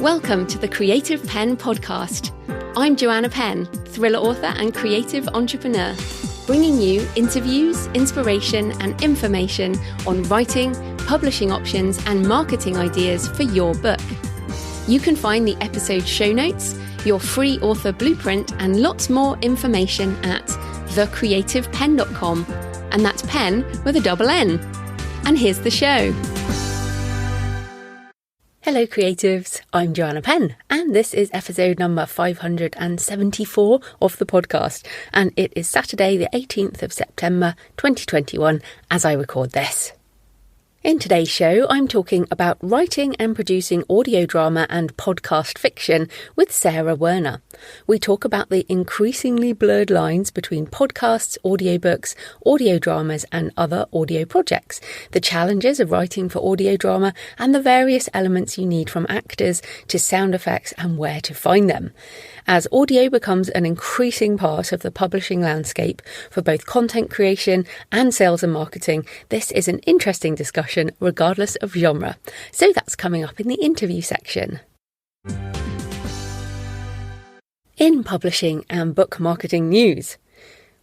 Welcome to the Creative Pen podcast. I'm Joanna Penn, thriller author and creative entrepreneur, bringing you interviews, inspiration and information on writing, publishing options and marketing ideas for your book. You can find the episode show notes, your free author blueprint and lots more information at www.thecreativepenncomp33377, and that's pen with a double N. And here's the show. Hello creatives, I'm Joanna Penn and this is episode number 574 of the podcast, and it is Saturday the 18th of September 2021 as I record this. In today's show, I'm talking about writing and producing audio drama and podcast fiction with Sarah Werner. We talk about the increasingly blurred lines between podcasts, audiobooks, audio dramas and other audio projects, the challenges of writing for audio drama and the various elements you need from actors to sound effects and where to find them. As audio becomes an increasing part of the publishing landscape for both content creation and sales and marketing, this is an interesting discussion regardless of genre. So that's coming up in the interview section. In publishing and book marketing news.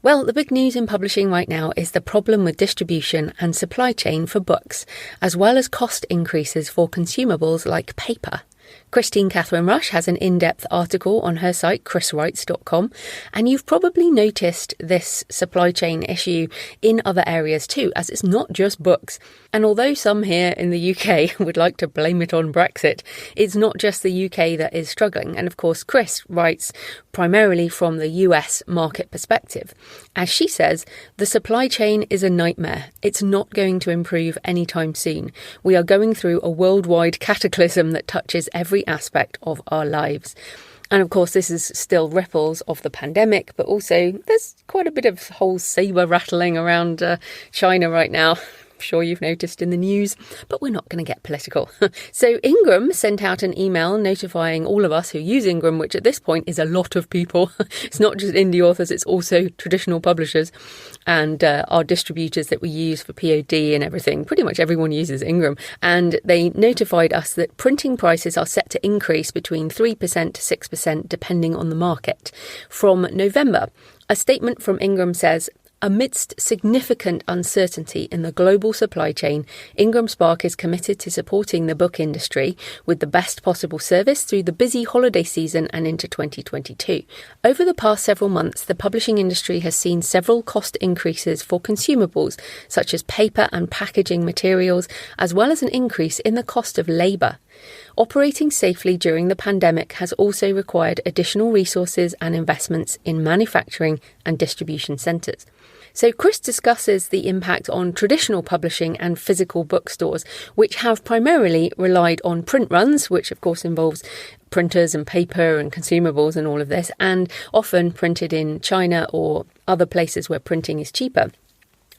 Well, the big news in publishing right now is the problem with distribution and supply chain for books, as well as cost increases for consumables like paper. Christine Catherine Rush has an in-depth article on her site, chriswrites.com, and you've probably noticed this supply chain issue in other areas too, as it's not just books. And although some here in the UK would like to blame it on Brexit, it's not just the UK that is struggling. And of course, Chris writes primarily from the US market perspective. As she says, the supply chain is a nightmare. It's not going to improve anytime soon. We are going through a worldwide cataclysm that touches every aspect of our lives. And of course, this is still ripples of the pandemic, but also there's quite a bit of whole saber rattling around China right now. Sure you've noticed in the news, but we're not going to get political. So Ingram sent out an email notifying all of us who use Ingram, which at this point is a lot of people. It's not just indie authors, it's also traditional publishers and our distributors that we use for POD and everything. Pretty much everyone uses Ingram. And they notified us that printing prices are set to increase between 3% to 6% depending on the market from November. A statement from Ingram says, amidst significant uncertainty in the global supply chain, Ingram Spark is committed to supporting the book industry with the best possible service through the busy holiday season and into 2022. Over the past several months, the publishing industry has seen several cost increases for consumables, such as paper and packaging materials, as well as an increase in the cost of labour. Operating safely during the pandemic has also required additional resources and investments in manufacturing and distribution centres. So Chris discusses the impact on traditional publishing and physical bookstores, which have primarily relied on print runs, which of course involves printers and paper and consumables and all of this, and often printed in China or other places where printing is cheaper.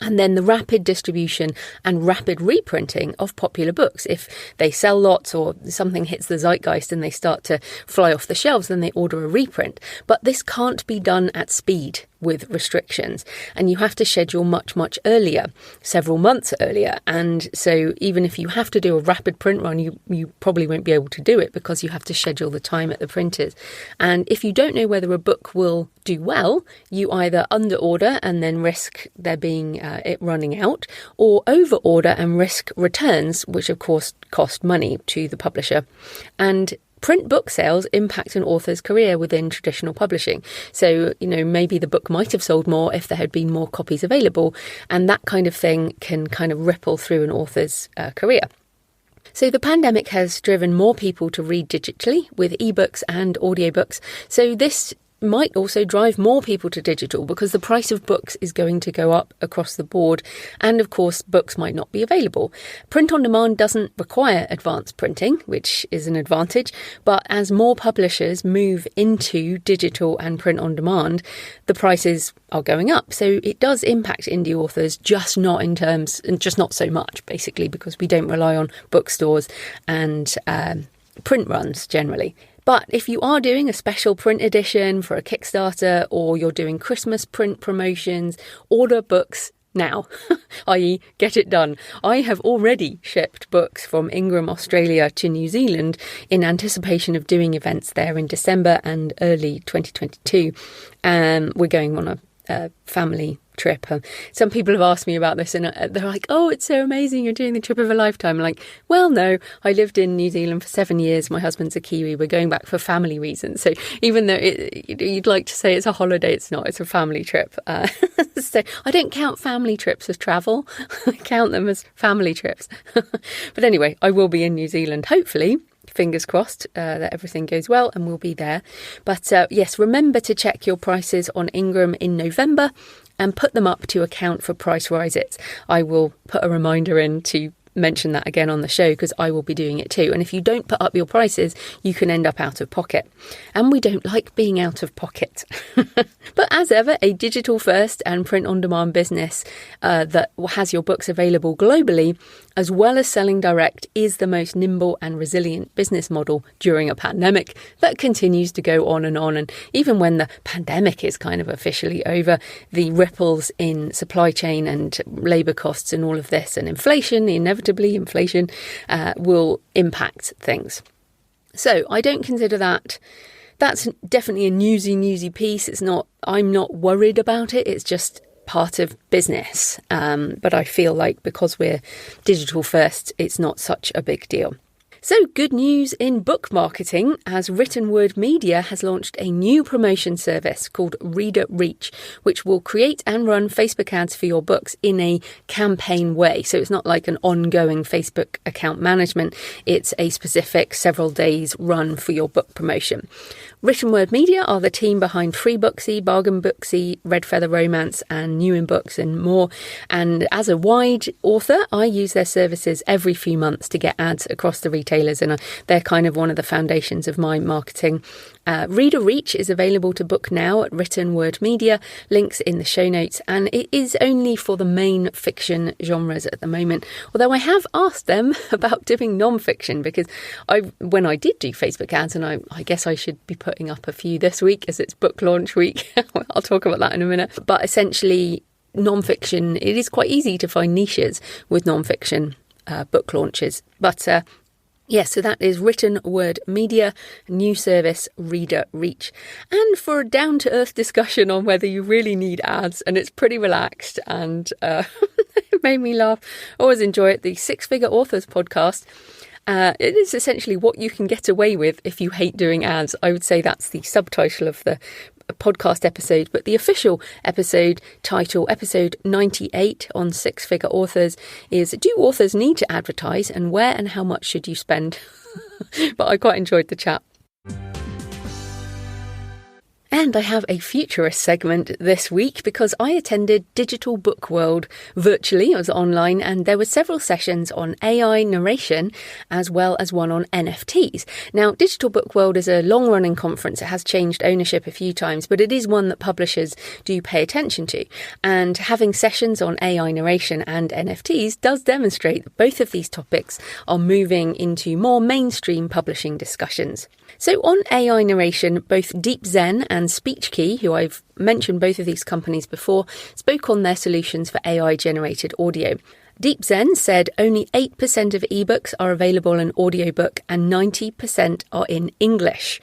And then the rapid distribution and rapid reprinting of popular books. If they sell lots or something hits the zeitgeist and they start to fly off the shelves, then they order a reprint. But this can't be done at speed with restrictions, and you have to schedule much earlier, several months earlier. And so even if you have to do a rapid print run, you probably won't be able to do it because you have to schedule the time at the printers. And if you don't know whether a book will do well, you either under order and then risk there being it running out, or over order and risk returns, which of course cost money to the publisher. And print book sales impact an author's career within traditional publishing. So, maybe the book might have sold more if there had been more copies available, and that kind of thing can kind of ripple through an author's career. So the pandemic has driven more people to read digitally with ebooks and audiobooks. So this might also drive more people to digital because the price of books is going to go up across the board, and of course books might not be available. Print on demand doesn't require advanced printing, which is an advantage, but as more publishers move into digital and print on demand, the prices are going up. So it does impact indie authors, just not so much basically, because we don't rely on bookstores and print runs generally. But if you are doing a special print edition for a Kickstarter, or you're doing Christmas print promotions, order books now, i.e. get it done. I have already shipped books from Ingram, Australia to New Zealand in anticipation of doing events there in December and early 2022. We're going on a family trip. Some people have asked me about this and they're like, oh, it's so amazing, you're doing the trip of a lifetime. I'm like, well, no, I lived in New Zealand for 7 years. My husband's a Kiwi. We're going back for family reasons. So even though you'd like to say it's a holiday, it's not. It's a family trip. So I don't count family trips as travel. I count them as family trips. But anyway, I will be in New Zealand, hopefully. Fingers crossed that everything goes well and we'll be there. But yes, remember to check your prices on Ingram in November and put them up to account for price rises. I will put a reminder in to mention that again on the show because I will be doing it too. And if you don't put up your prices, you can end up out of pocket. And we don't like being out of pocket. But as ever, a digital first and print on demand business that has your books available globally, as well as selling direct, is the most nimble and resilient business model during a pandemic that continues to go on. And even when the pandemic is kind of officially over, the ripples in supply chain and labour costs and all of this and inflation, inevitably inflation, will impact things. So I don't consider that's definitely a newsy piece. I'm not worried about it. It's just part of business. But I feel like because we're digital first, it's not such a big deal. So good news in book marketing, as Written Word Media has launched a new promotion service called Reader Reach, which will create and run Facebook ads for your books in a campaign way. So it's not like an ongoing Facebook account management. It's a specific several days run for your book promotion. Written Word Media are the team behind Free Booksy, Bargain Booksy, Red Feather Romance and New in Books and more. And as a wide author, I use their services every few months to get ads across the retailers, and they're kind of one of the foundations of my marketing. Reader Reach is available to book now at Written Word Media, links in the show notes, and it is only for the main fiction genres at the moment, although I have asked them about doing non-fiction because when I did do Facebook ads, and I guess I should be putting up a few this week as it's book launch week. I'll talk about that in a minute. But essentially, non-fiction, it is quite easy to find niches with non-fiction book launches. But yes, so that is Written Word Media, new service, Reader Reach. And for a down-to-earth discussion on whether you really need ads, and it's pretty relaxed and it made me laugh. Always enjoy it. The Six Figure Authors podcast. It is essentially what you can get away with if you hate doing ads. I would say that's the subtitle of the podcast episode, but the official episode title, episode 98 on Six Figure Authors, is Do Authors Need to Advertise and Where and How Much Should You Spend? But I quite enjoyed the chat. And I have a futurist segment this week because I attended Digital Book World virtually. I was online and there were several sessions on AI narration as well as one on NFTs. Now, Digital Book World is a long-running conference. It has changed ownership a few times, but it is one that publishers do pay attention to. And having sessions on AI narration and NFTs does demonstrate that both of these topics are moving into more mainstream publishing discussions. So on AI narration, both DeepZen and SpeechKey, who I've mentioned both of these companies before, spoke on their solutions for AI-generated audio. DeepZen said only 8% of ebooks are available in audiobook and 90% are in English.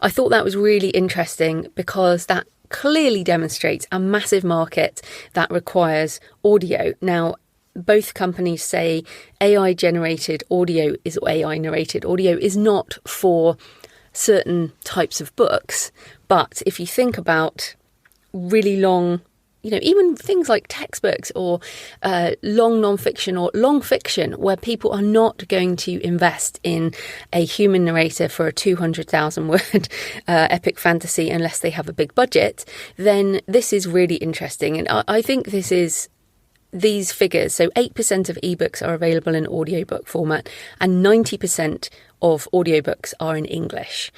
I thought that was really interesting because that clearly demonstrates a massive market that requires audio. Now, both companies say AI-generated audio is AI narrated audio is not for certain types of books, but if you think about really long, even things like textbooks or long non-fiction or long fiction where people are not going to invest in a human narrator for a 200,000 word epic fantasy unless they have a big budget, then this is really interesting. And I think these figures, so 8% of ebooks are available in audiobook format and 90% of audiobooks are in English.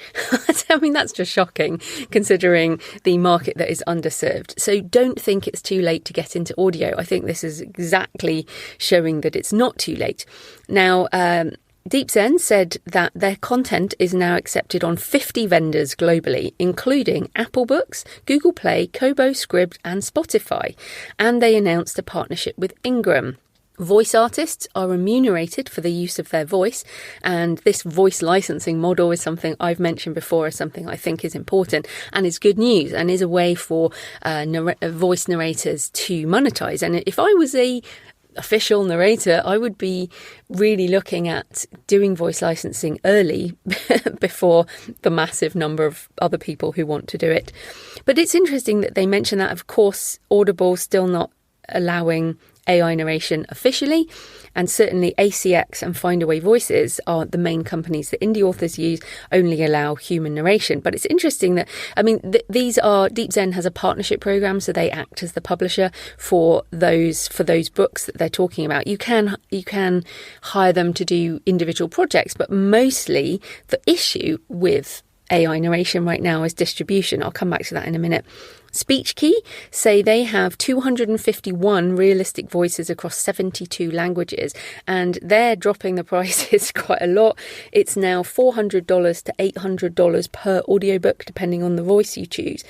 I mean, that's just shocking considering the market that is underserved. So don't think it's too late to get into audio. I think this is exactly showing that it's not too late. Now, DeepZen said that their content is now accepted on 50 vendors globally, including Apple Books, Google Play, Kobo, Scribd and Spotify. And they announced a partnership with Ingram. Voice artists are remunerated for the use of their voice, and this voice licensing model is something I've mentioned before as something I think is important and is good news and is a way for voice narrators to monetize. And if I was a official narrator, I would be really looking at doing voice licensing early before the massive number of other people who want to do it. But it's interesting that they mention that, of course, Audible still not allowing AI narration officially, and certainly ACX and Findaway Voices are the main companies that indie authors use, only allow human narration. But it's interesting that, DeepZen has a partnership program, so they act as the publisher for those books that they're talking about. You can hire them to do individual projects, but mostly the issue with AI narration right now is distribution. I'll come back to that in a minute. SpeechKey say they have 251 realistic voices across 72 languages, and they're dropping the prices quite a lot. It's now $400 to $800 per audiobook, depending on the voice you choose.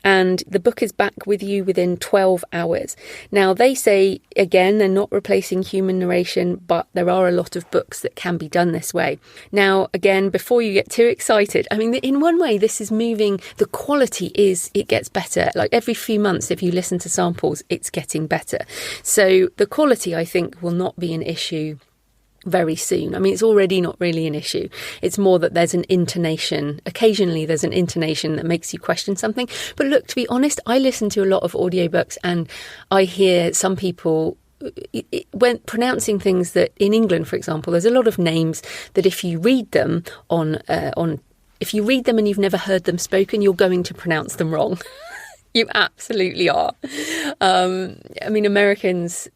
And the book is back with you within 12 hours. Now, they say, again, they're not replacing human narration, but there are a lot of books that can be done this way. Now, again, before you get too excited, in one way, this is moving. The quality it gets better. Like every few months, if you listen to samples, it's getting better. So the quality, I think, will not be an issue very soon. It's already not really an issue. It's more that there's an intonation. Occasionally there's an intonation that makes you question something. But look, to be honest, I listen to a lot of audiobooks and I hear some people when pronouncing things that in England, for example, there's a lot of names that if you read them if you read them and you've never heard them spoken, you're going to pronounce them wrong. You absolutely are. Americans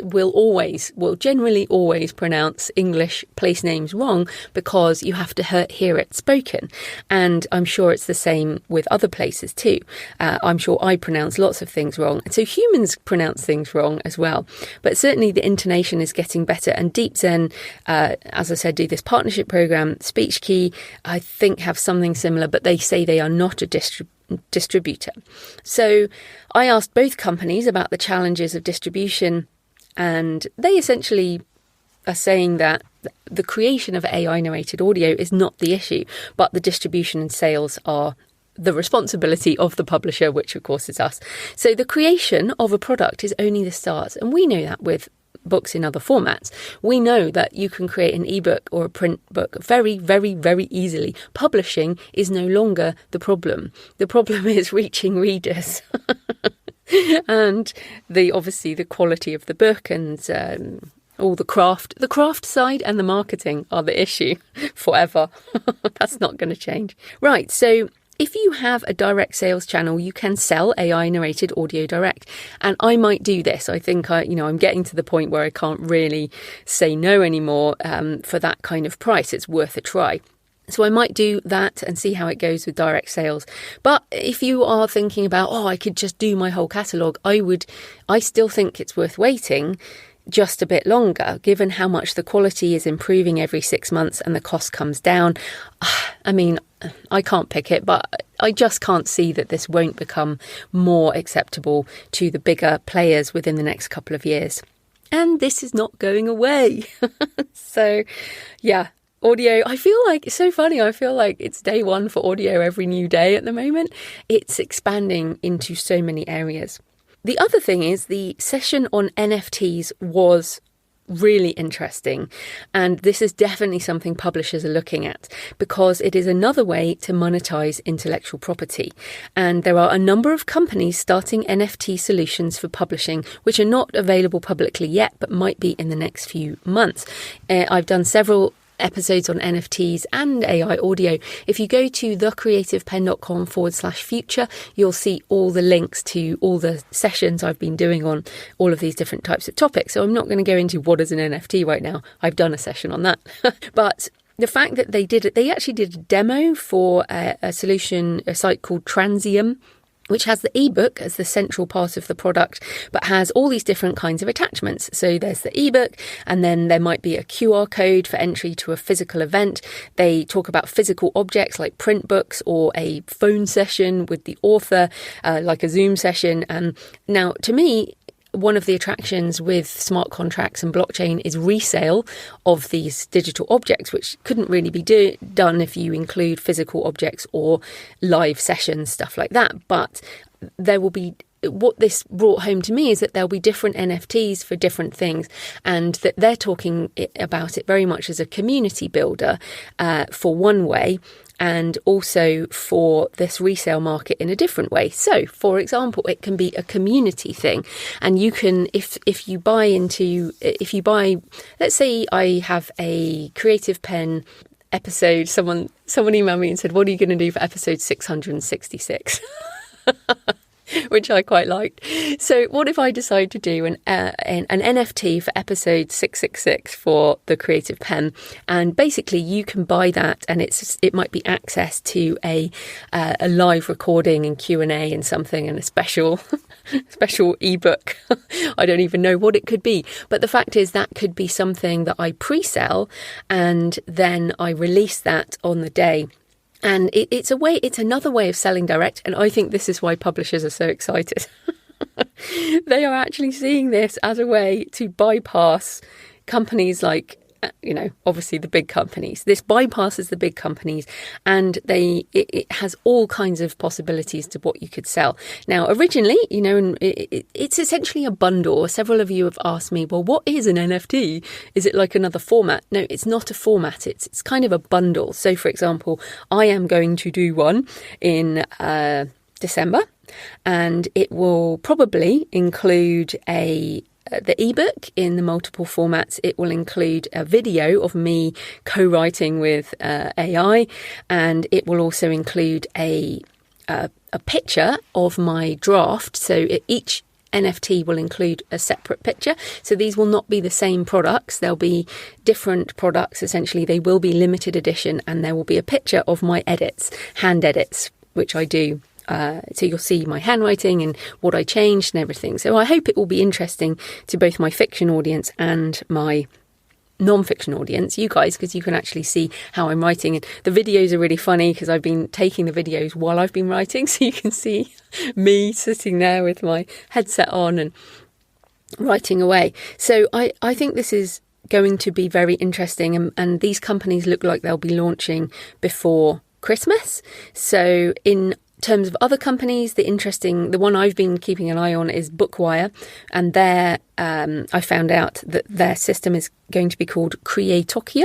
will generally always pronounce English place names wrong because you have to hear it spoken. And I'm sure it's the same with other places too. I'm sure I pronounce lots of things wrong. So humans pronounce things wrong as well. But certainly the intonation is getting better. And DeepZen, as I said, do this partnership program. SpeechKey, I think, have something similar, but they say they are not a distributor. So I asked both companies about the challenges of distribution, and they essentially are saying that the creation of AI narrated audio is not the issue, but the distribution and sales are the responsibility of the publisher, which of course is us. So the creation of a product is only the start, and we know that with books in other formats. We know that you can create an ebook or a print book very, very, very easily. Publishing is no longer the problem. The problem is reaching readers and obviously the quality of the book and all the craft side and the marketing are the issue forever. That's not going to change. Right. So if you have a direct sales channel, you can sell AI narrated audio direct. And I might do this. I think I'm getting to the point where I can't really say no anymore for that kind of price. It's worth a try. So I might do that and see how it goes with direct sales. But if you are thinking about, I could just do my whole catalogue, I still think it's worth waiting just a bit longer, given how much the quality is improving every 6 months and the cost comes down. I can't pick it, but I just can't see that this won't become more acceptable to the bigger players within the next couple of years. And this is not going away. So, yeah. Audio, I feel like it's so funny. I feel like it's day one for audio every new day at the moment. It's expanding into so many areas. The other thing is the session on NFTs was really interesting. And this is definitely something publishers are looking at because it is another way to monetize intellectual property. And there are a number of companies starting NFT solutions for publishing, which are not available publicly yet, but might be in the next few months. I've done several episodes on NFTs and AI audio. If you go to thecreativepenncomp33377 you'll see all the links to all the sessions I've been doing on all of these different types of topics. So I'm not going to go into what is an NFT right now. I've done a session on that. But the fact that they actually did a demo for a site called Transium, which has the ebook as the central part of the product, but has all these different kinds of attachments. So there's the ebook, and then there might be a QR code for entry to a physical event. They talk about physical objects like print books or a phone session with the author, like a Zoom session. Now, to me, one of the attractions with smart contracts and blockchain is resale of these digital objects, which couldn't really be done if you include physical objects or live sessions, stuff like that. But there will be, what this brought home to me is that there'll be different NFTs for different things, and that they're talking about it very much as a community builder for one way, and also for this resale market in a different way. So, for example, it can be a community thing, and you can, if you buy, let's say I have a Creative Pen episode, someone emailed me and said, what are you going to do for episode 666? Which I quite liked. So what if I decide to do an NFT for episode 666 for the Creative Pen, and basically you can buy that, and it might be access to a live recording and Q&A and something, and a special ebook. I don't even know what it could be, but the fact is that could be something that I pre-sell, and then I release that on the day. And it's another way of selling direct. And I think this is why publishers are so excited. They are actually seeing this as a way to bypass companies like, obviously the big companies. This bypasses the big companies, and it has all kinds of possibilities to what you could sell. Now, originally, it's essentially a bundle. Several of you have asked me, well, what is an NFT? Is it like another format? No, it's not a format. It's kind of a bundle. So, for example, I am going to do one in December, and it will probably include the ebook in the multiple formats. It will include a video of me co-writing with AI, and it will also include a picture of my draft. So each NFT will include a separate picture. So these will not be the same products. There'll be different products. Essentially, they will be limited edition, and there will be a picture of my hand edits, which I do. So you'll see my handwriting and what I changed and everything. So I hope it will be interesting to both my fiction audience and my non-fiction audience, you guys, because you can actually see how I'm writing. And the videos are really funny because I've been taking the videos while I've been writing. So you can see me sitting there with my headset on and writing away. So I think this is going to be very interesting. And these companies look like they'll be launching before Christmas. So in terms of other companies, the one I've been keeping an eye on is Bookwire, and I found out that their system is going to be called Creatokia,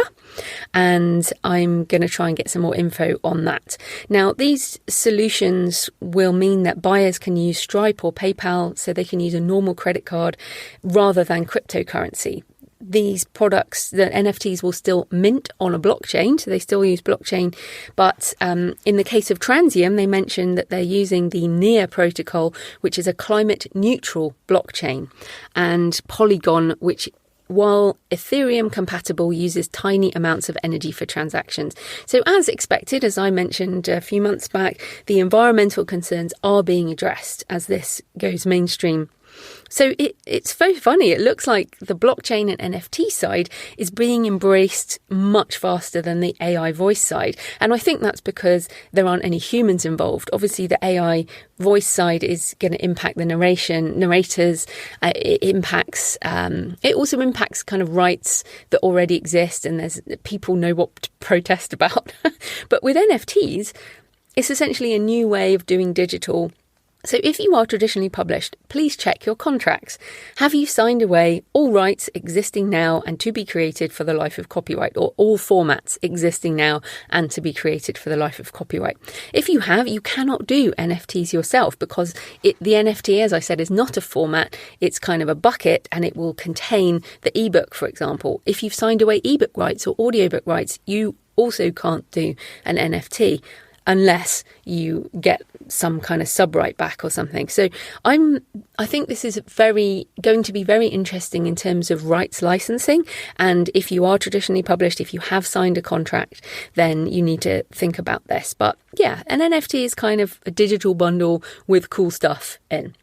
and I'm going to try and get some more info on that. Now, these solutions will mean that buyers can use Stripe or PayPal, so they can use a normal credit card rather than cryptocurrency. These products, the NFTs, will still mint on a blockchain, so they still use blockchain. But in the case of Transium, they mentioned that they're using the NEAR protocol, which is a climate-neutral blockchain, and Polygon, which, while Ethereum compatible, uses tiny amounts of energy for transactions. So as expected, as I mentioned a few months back, the environmental concerns are being addressed as this goes mainstream. So it's so funny. It looks like the blockchain and NFT side is being embraced much faster than the AI voice side. And I think that's because there aren't any humans involved. Obviously, the AI voice side is going to impact the narrators. It also impacts kind of rights that already exist, and there's people know what to protest about. But with NFTs, it's essentially a new way of doing digital. So if you are traditionally published, please check your contracts. Have you signed away all rights existing now and to be created for the life of copyright, or all formats existing now and to be created for the life of copyright? If you have, you cannot do NFTs yourself because the NFT, as I said, is not a format. It's kind of a bucket, and it will contain the ebook, for example. If you've signed away ebook rights or audiobook rights, you also can't do an NFT. unless you get some kind of sub-right back or something. So I think this is going to be very interesting in terms of rights licensing. And if you are traditionally published, if you have signed a contract, then you need to think about this. But yeah, an NFT is kind of a digital bundle with cool stuff in.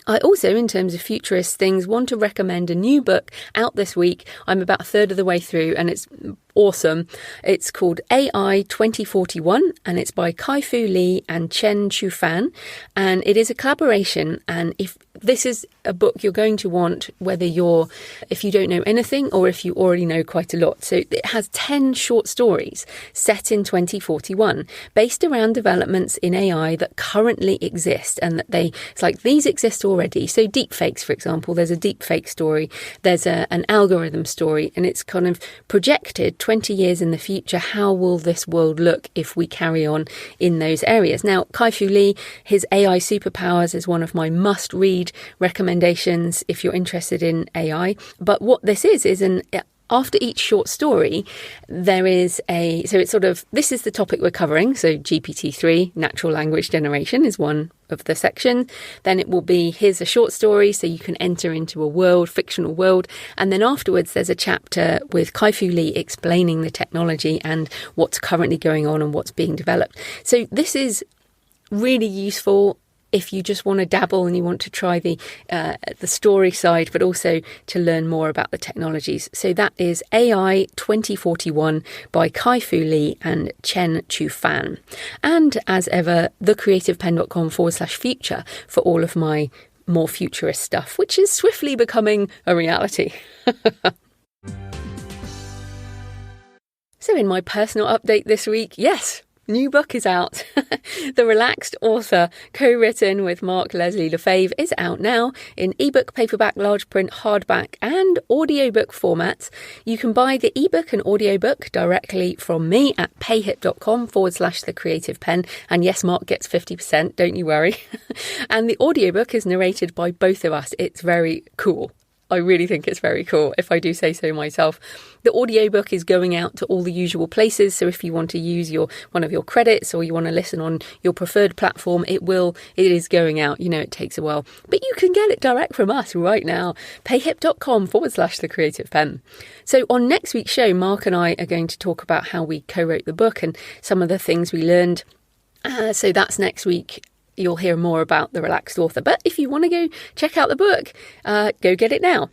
I also, in terms of futurist things, want to recommend a new book out this week. I'm about a third of the way through and it's awesome. It's called AI 2041 and it's by Kai-Fu Lee and Chen Chu-Fan. And it is a collaboration. And if this is a book you're going to want, if you don't know anything or if you already know quite a lot. So it has 10 short stories set in 2041 based around developments in AI that currently exist and that it's like these exist already. So deepfakes, for example, there's a deepfake story, there's an algorithm story, and it's kind of projected 20 years in the future. How will this world look if we carry on in those areas? Now, Kai-Fu Lee, his AI superpowers is one of my must-read recommendations if you're interested in AI. But what this is after each short story, there is this is the topic we're covering. So GPT-3, natural language generation, is one of the section. Then it will be, here's a short story, so you can enter into a fictional world. And then afterwards, there's a chapter with Kai-Fu Lee explaining the technology and what's currently going on and what's being developed. So this is really useful if you just want to dabble and you want to try the story side, but also to learn more about the technologies. So that is AI 2041 by Kai-Fu Lee and Chen Chu-Fan. And as ever, thecreativepenn.com/future for all of my more futurist stuff, which is swiftly becoming a reality. So in my personal update this week, yes, new book is out. The Relaxed Author, co-written with Mark Leslie Lefebvre, is out now in ebook, paperback, large print, hardback and audiobook formats. You can buy the ebook and audiobook directly from me at payhip.com/thecreativepenn. And yes, Mark gets 50%, don't you worry. And the audiobook is narrated by both of us. It's very cool. I really think it's very cool, if I do say so myself. The audiobook is going out to all the usual places. So if you want to use one of your credits or you want to listen on your preferred platform, it is going out. It takes a while. But you can get it direct from us right now. payhip.com/thecreativepenn. So on next week's show, Mark and I are going to talk about how we co-wrote the book and some of the things we learned. So that's next week. You'll hear more about The Relaxed Author. But if you want to go check out the book, go get it now.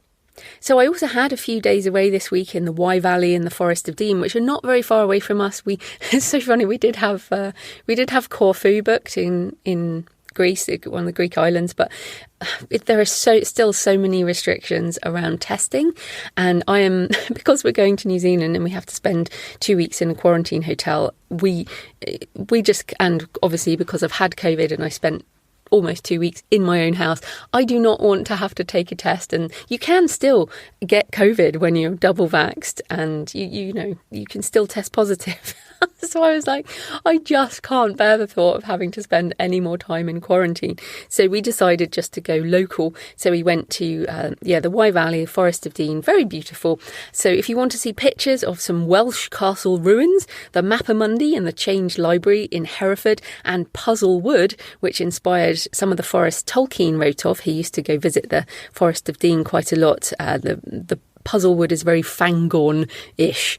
So I also had a few days away this week in the Wye Valley and the Forest of Dean, which are not very far away from us. It's so funny. We did have Corfu booked in Greece, one of the Greek islands, but there are still so many restrictions around testing, and because we're going to New Zealand and we have to spend 2 weeks in a quarantine hotel, we just, and obviously because I've had COVID and I spent almost 2 weeks in my own house, I do not want to have to take a test. And you can still get COVID when you're double vaxxed, and you can still test positive. So I was like, I just can't bear the thought of having to spend any more time in quarantine. So we decided just to go local. So we went to the Wye Valley, Forest of Dean, very beautiful. So if you want to see pictures of some Welsh castle ruins, the Mappamundi and the Change Library in Hereford, and Puzzle Wood, which inspired some of the forests Tolkien wrote of. He used to go visit the Forest of Dean quite a lot. The Puzzlewood is very Fangorn-ish.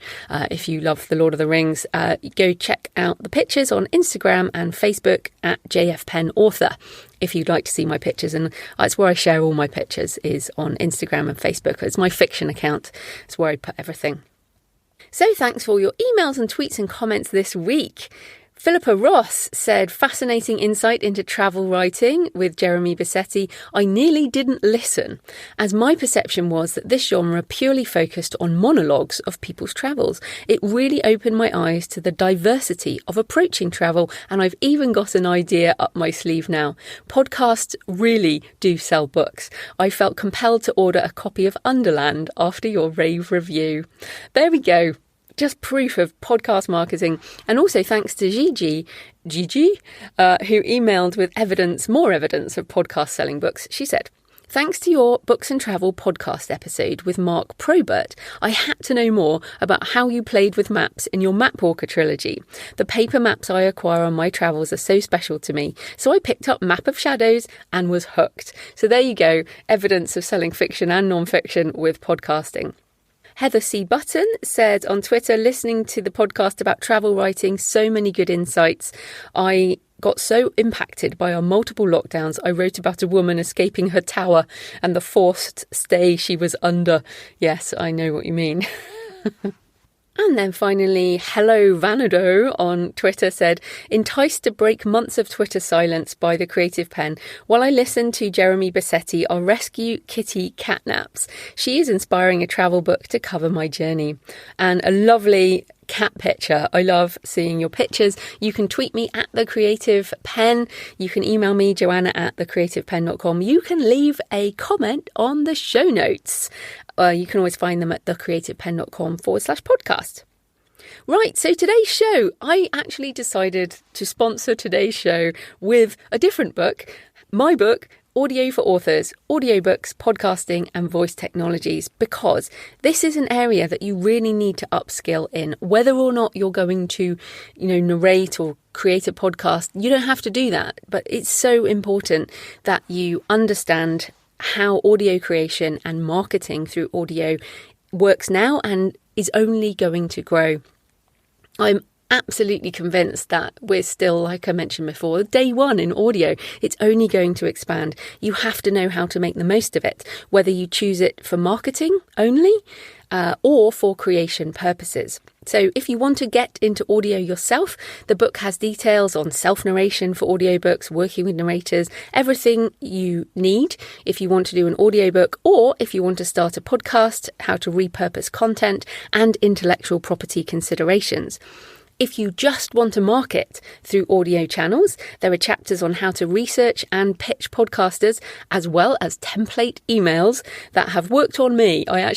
If you love The Lord of the Rings, go check out the pictures on Instagram and Facebook at JFPennAuthor if you'd like to see my pictures. And it's where I share all my pictures, is on Instagram and Facebook. It's my fiction account. It's where I put everything. So thanks for all your emails and tweets and comments this week. Philippa Ross said, fascinating insight into travel writing with Jeremy Bassetti. I nearly didn't listen, as my perception was that this genre purely focused on monologues of people's travels. It really opened my eyes to the diversity of approaching travel, and I've even got an idea up my sleeve now. Podcasts really do sell books. I felt compelled to order a copy of Underland after your rave review. There we go. Just proof of podcast marketing. And also thanks to Gigi, who emailed with more evidence of podcast selling books. She said, Thanks to your Books and Travel podcast episode with Mark Probert, I had to know more about how you played with maps in your Mapwalker trilogy. The paper maps I acquire on my travels are so special to me, so I picked up Map of Shadows and was hooked. So there you go, evidence of selling fiction and non-fiction with podcasting. Heather C. Button said on Twitter, listening to the podcast about travel writing, so many good insights. I got so impacted by our multiple lockdowns. I wrote about a woman escaping her tower and the forced stay she was under. Yes, I know what you mean. And then finally, Hello Vanado on Twitter said, enticed to break months of Twitter silence by the Creative Pen while I listen to Jeremy Bassetti, our rescue kitty catnaps. She is inspiring a travel book to cover my journey. And a lovely cat picture. I love seeing your pictures. You can tweet me at The Creative Pen. You can email me, joanna@thecreativepen.com. You can leave a comment on the show notes. You can always find them at thecreativepen.com/podcast. Right, so today's show, I actually decided to sponsor today's show with a different book, my book, Audio for Authors, Audiobooks, Podcasting and Voice Technologies, because this is an area that you really need to upskill in. Whether or not you're going to, narrate or create a podcast, you don't have to do that, but it's so important that you understand how audio creation and marketing through audio works now and is only going to grow. I'm absolutely convinced that we're still, like I mentioned before, day one in audio. It's only going to expand. You have to know how to make the most of it, whether you choose it for marketing only or for creation purposes. So if you want to get into audio yourself, the book has details on self-narration for audiobooks, working with narrators, everything you need if you want to do an audiobook, or if you want to start a podcast, how to repurpose content, and intellectual property considerations. If you just want to market through audio channels, there are chapters on how to research and pitch podcasters, as well as template emails that have worked on me. I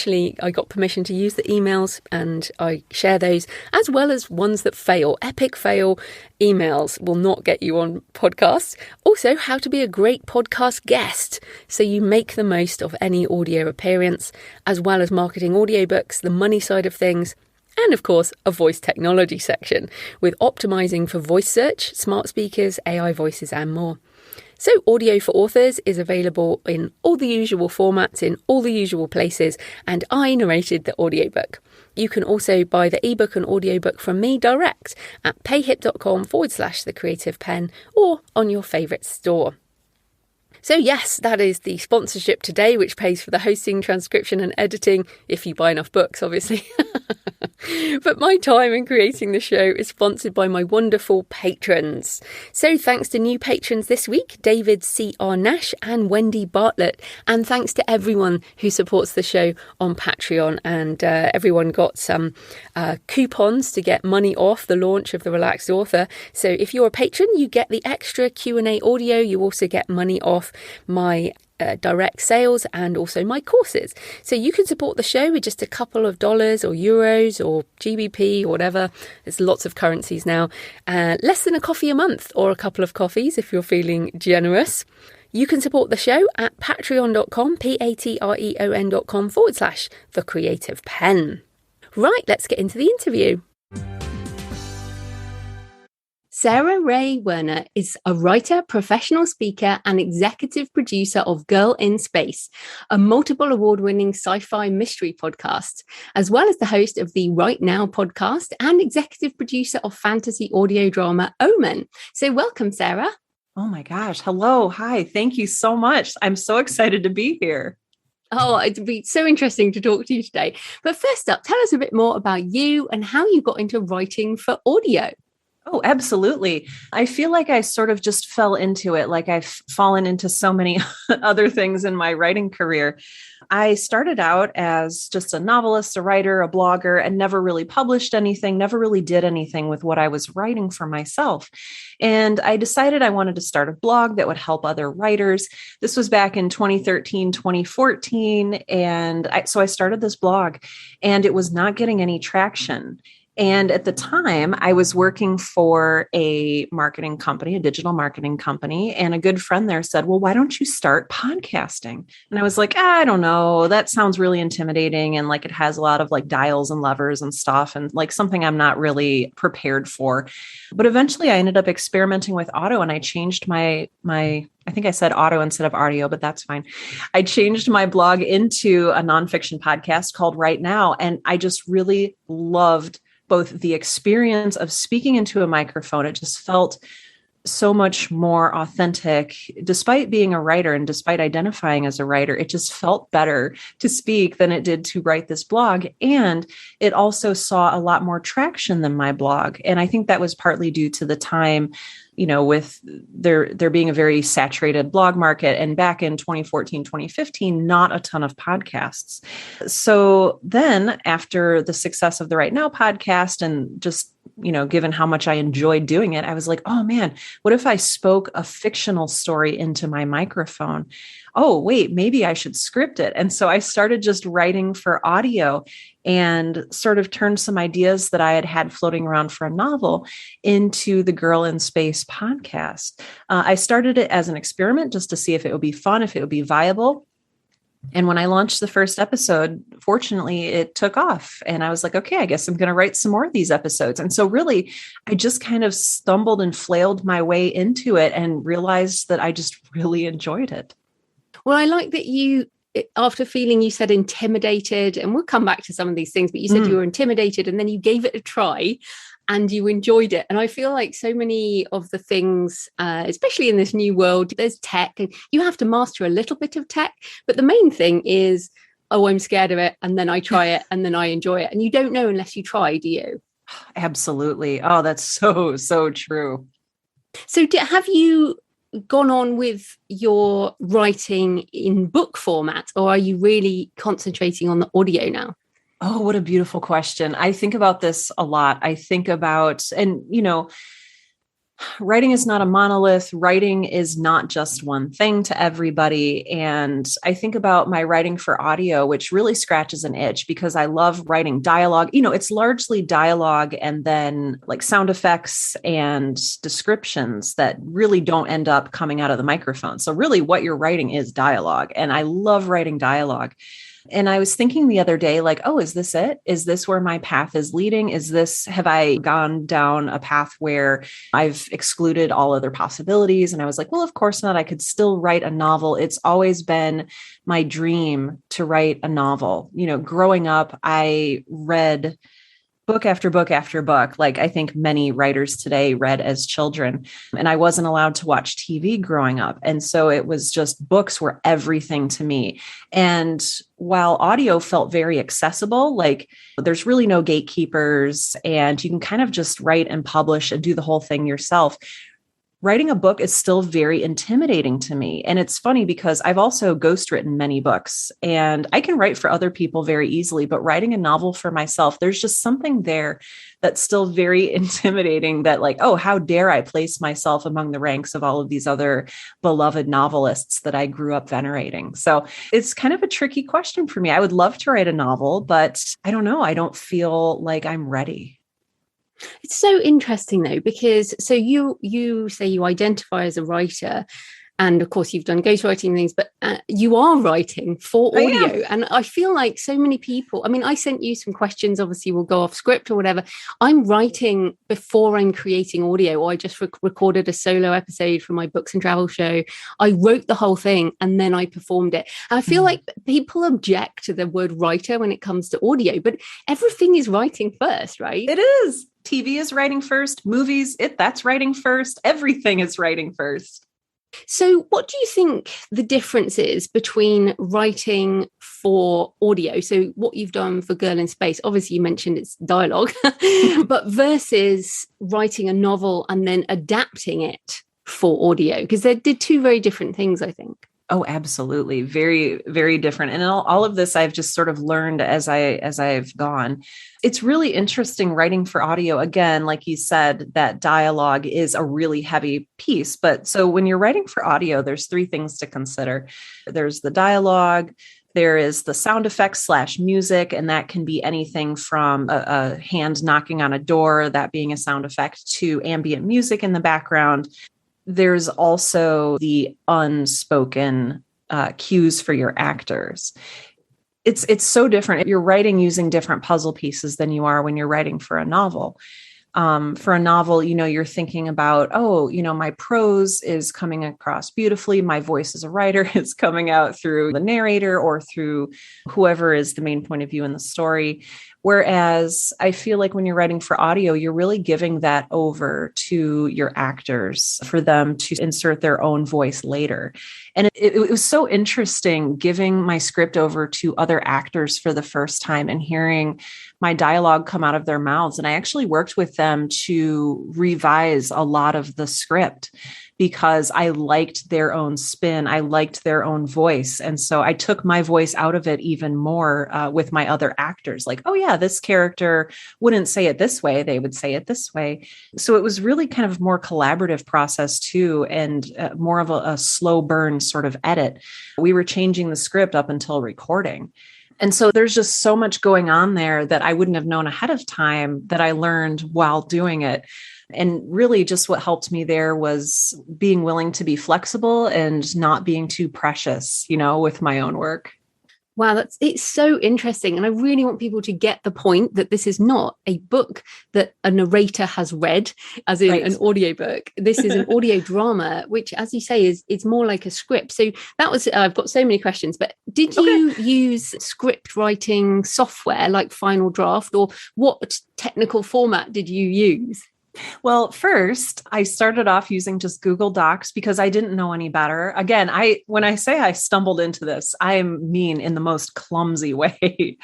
got permission to use the emails and I share those, as well as ones that fail. Epic fail emails will not get you on podcasts. Also, how to be a great podcast guest, so you make the most of any audio appearance, as well as marketing audiobooks, the money side of things. And of course, a voice technology section with optimizing for voice search, smart speakers, AI voices and more. So Audio for Authors is available in all the usual formats, in all the usual places, and I narrated the audiobook. You can also buy the ebook and audiobook from me direct at payhip.com/thecreativepen or on your favourite store. So yes, that is the sponsorship today, which pays for the hosting, transcription and editing, if you buy enough books, obviously. But my time in creating the show is sponsored by my wonderful patrons. So thanks to new patrons this week, David C.R. Nash and Wendy Bartlett. And thanks to everyone who supports the show on Patreon. And everyone got some coupons to get money off the launch of The Relaxed Author. So if you're a patron, you get the extra Q&A audio. You also get money off my direct sales and also my courses. So you can support the show with just a couple of dollars or euros or GBP or whatever. There's lots of currencies now. Less than a coffee a month or a couple of coffees if you're feeling generous. You can support the show at patreon.com, patreon.com/thecreativepen. Right, let's get into the interview. Sarah Ray Werner is a writer, professional speaker, and executive producer of Girl in Space, a multiple award-winning sci-fi mystery podcast, as well as the host of the Right Now podcast and executive producer of fantasy audio drama Omen. So welcome, Sarah. Oh my gosh. Hello. Hi. Thank you so much. I'm so excited to be here. Oh, it'd be so interesting to talk to you today. But first up, tell us a bit more about you and how you got into writing for audio. Oh, absolutely. I feel like I sort of just fell into it, like I've fallen into so many other things in my writing career. I started out as just a novelist, a writer, a blogger, and never really published anything, never really did anything with what I was writing for myself. And I decided I wanted to start a blog that would help other writers. This was back in 2013, 2014. And so I started this blog and it was not getting any traction. And at the time, I was working for a marketing company, a digital marketing company. And a good friend there said, well, why don't you start podcasting? And I was like, I don't know. That sounds really intimidating. And like it has a lot of like dials and levers and stuff, and like something I'm not really prepared for. But eventually I ended up experimenting with audio, and I changed my I think I said auto instead of audio, but that's fine. I changed my blog into a nonfiction podcast called Right Now. And I just really loved both the experience of speaking into a microphone. It just felt so much more authentic. Despite being a writer and despite identifying as a writer, it just felt better to speak than it did to write this blog. And it also saw a lot more traction than my blog. And I think that was partly due to the time, with there being a very saturated blog market. And back in 2014, 2015, not a ton of podcasts. So then after the success of the Right Now podcast, and just, given how much I enjoyed doing it, I was like, oh man, what if I spoke a fictional story into my microphone? Oh, wait, maybe I should script it. And so I started just writing for audio and sort of turned some ideas that I had floating around for a novel into the Girl in Space podcast. I started it as an experiment just to see if it would be fun, if it would be viable. And when I launched the first episode, fortunately, it took off. And I was like, okay, I guess I'm going to write some more of these episodes. And so really, I just kind of stumbled and flailed my way into it and realized that I just really enjoyed it. Well, I like that you, after feeling, you said intimidated, and we'll come back to some of these things, but you said you were intimidated and then you gave it a try and you enjoyed it. And I feel like so many of the things, especially in this new world, there's tech and you have to master a little bit of tech. But the main thing is, oh, I'm scared of it. And then I try it and then I enjoy it. And you don't know unless you try, do you? Absolutely. Oh, that's so true. So have you gone on with your writing in book format, or are you really concentrating on the audio now? Oh, what a beautiful question. I think about this a lot. I think about, and writing is not a monolith. Writing is not just one thing to everybody. And I think about my writing for audio, which really scratches an itch because I love writing dialogue. It's largely dialogue and then like sound effects and descriptions that really don't end up coming out of the microphone. So really what you're writing is dialogue. And I love writing dialogue. And I was thinking the other day, like, oh, is this it? Is this where my path is leading? Have I gone down a path where I've excluded all other possibilities? And I was like, well, of course not. I could still write a novel. It's always been my dream to write a novel. Growing up, I read book after book after book, like I think many writers today read as children. And I wasn't allowed to watch TV growing up. And so it was just books were everything to me. And while audio felt very accessible, like there's really no gatekeepers and you can kind of just write and publish and do the whole thing yourself. Writing a book is still very intimidating to me. And it's funny because I've also ghostwritten many books and I can write for other people very easily, but writing a novel for myself, there's just something there that's still very intimidating that like, oh, how dare I place myself among the ranks of all of these other beloved novelists that I grew up venerating. So it's kind of a tricky question for me. I would love to write a novel, but I don't know. I don't feel like I'm ready. It's so interesting though, because so you say you identify as a writer, and of course you've done ghostwriting things, but you are writing for audio. And I feel like so many people, I mean, I sent you some questions, obviously we'll go off script or whatever. I'm writing before I'm creating audio, or I just recorded a solo episode for my books and travel show. I wrote the whole thing and then I performed it. And I feel like people object to the word writer when it comes to audio, but everything is writing first, right? It is. TV is writing first, movies, that's writing first. Everything is writing first. So what do you think the difference is between writing for audio? So what you've done for Girl in Space, obviously you mentioned it's dialogue, but versus writing a novel and then adapting it for audio, because they're two very different things, I think. Oh, absolutely. Very, very different. And all of this I've just sort of learned as I've gone. It's really interesting writing for audio. Again, like you said, that dialogue is a really heavy piece. But so when you're writing for audio, there's three things to consider. There's the dialogue, There is the sound effects / music, and that can be anything from a hand knocking on a door, that being a sound effect, to ambient music in the background. There's also the unspoken cues for your actors. It's so different. You're writing using different puzzle pieces than you are when you're writing for a novel. For a novel, you're thinking about, my prose is coming across beautifully. My voice as a writer is coming out through the narrator or through whoever is the main point of view in the story. Whereas I feel like when you're writing for audio, you're really giving that over to your actors for them to insert their own voice later. And it was so interesting giving my script over to other actors for the first time and hearing my dialogue come out of their mouths. And I actually worked with them to revise a lot of the script because I liked their own spin. I liked their own voice. And so I took my voice out of it even more with my other actors. Like, oh yeah, this character wouldn't say it this way. They would say it this way. So it was really kind of more collaborative process too, and more of a slow burn sort of edit. We were changing the script up until recording. And so there's just so much going on there that I wouldn't have known ahead of time that I learned while doing it. And really just what helped me there was being willing to be flexible and not being too precious, with my own work. Wow, it's so interesting. And I really want people to get the point that this is not a book that a narrator has read, as in an audiobook. This is an audio drama, which, as you say, it's more like a script. So that was, I've got so many questions, but did you use script writing software like Final Draft, or what technical format did you use? Well, first, I started off using just Google Docs because I didn't know any better. Again, when I say I stumbled into this, I mean in the most clumsy way.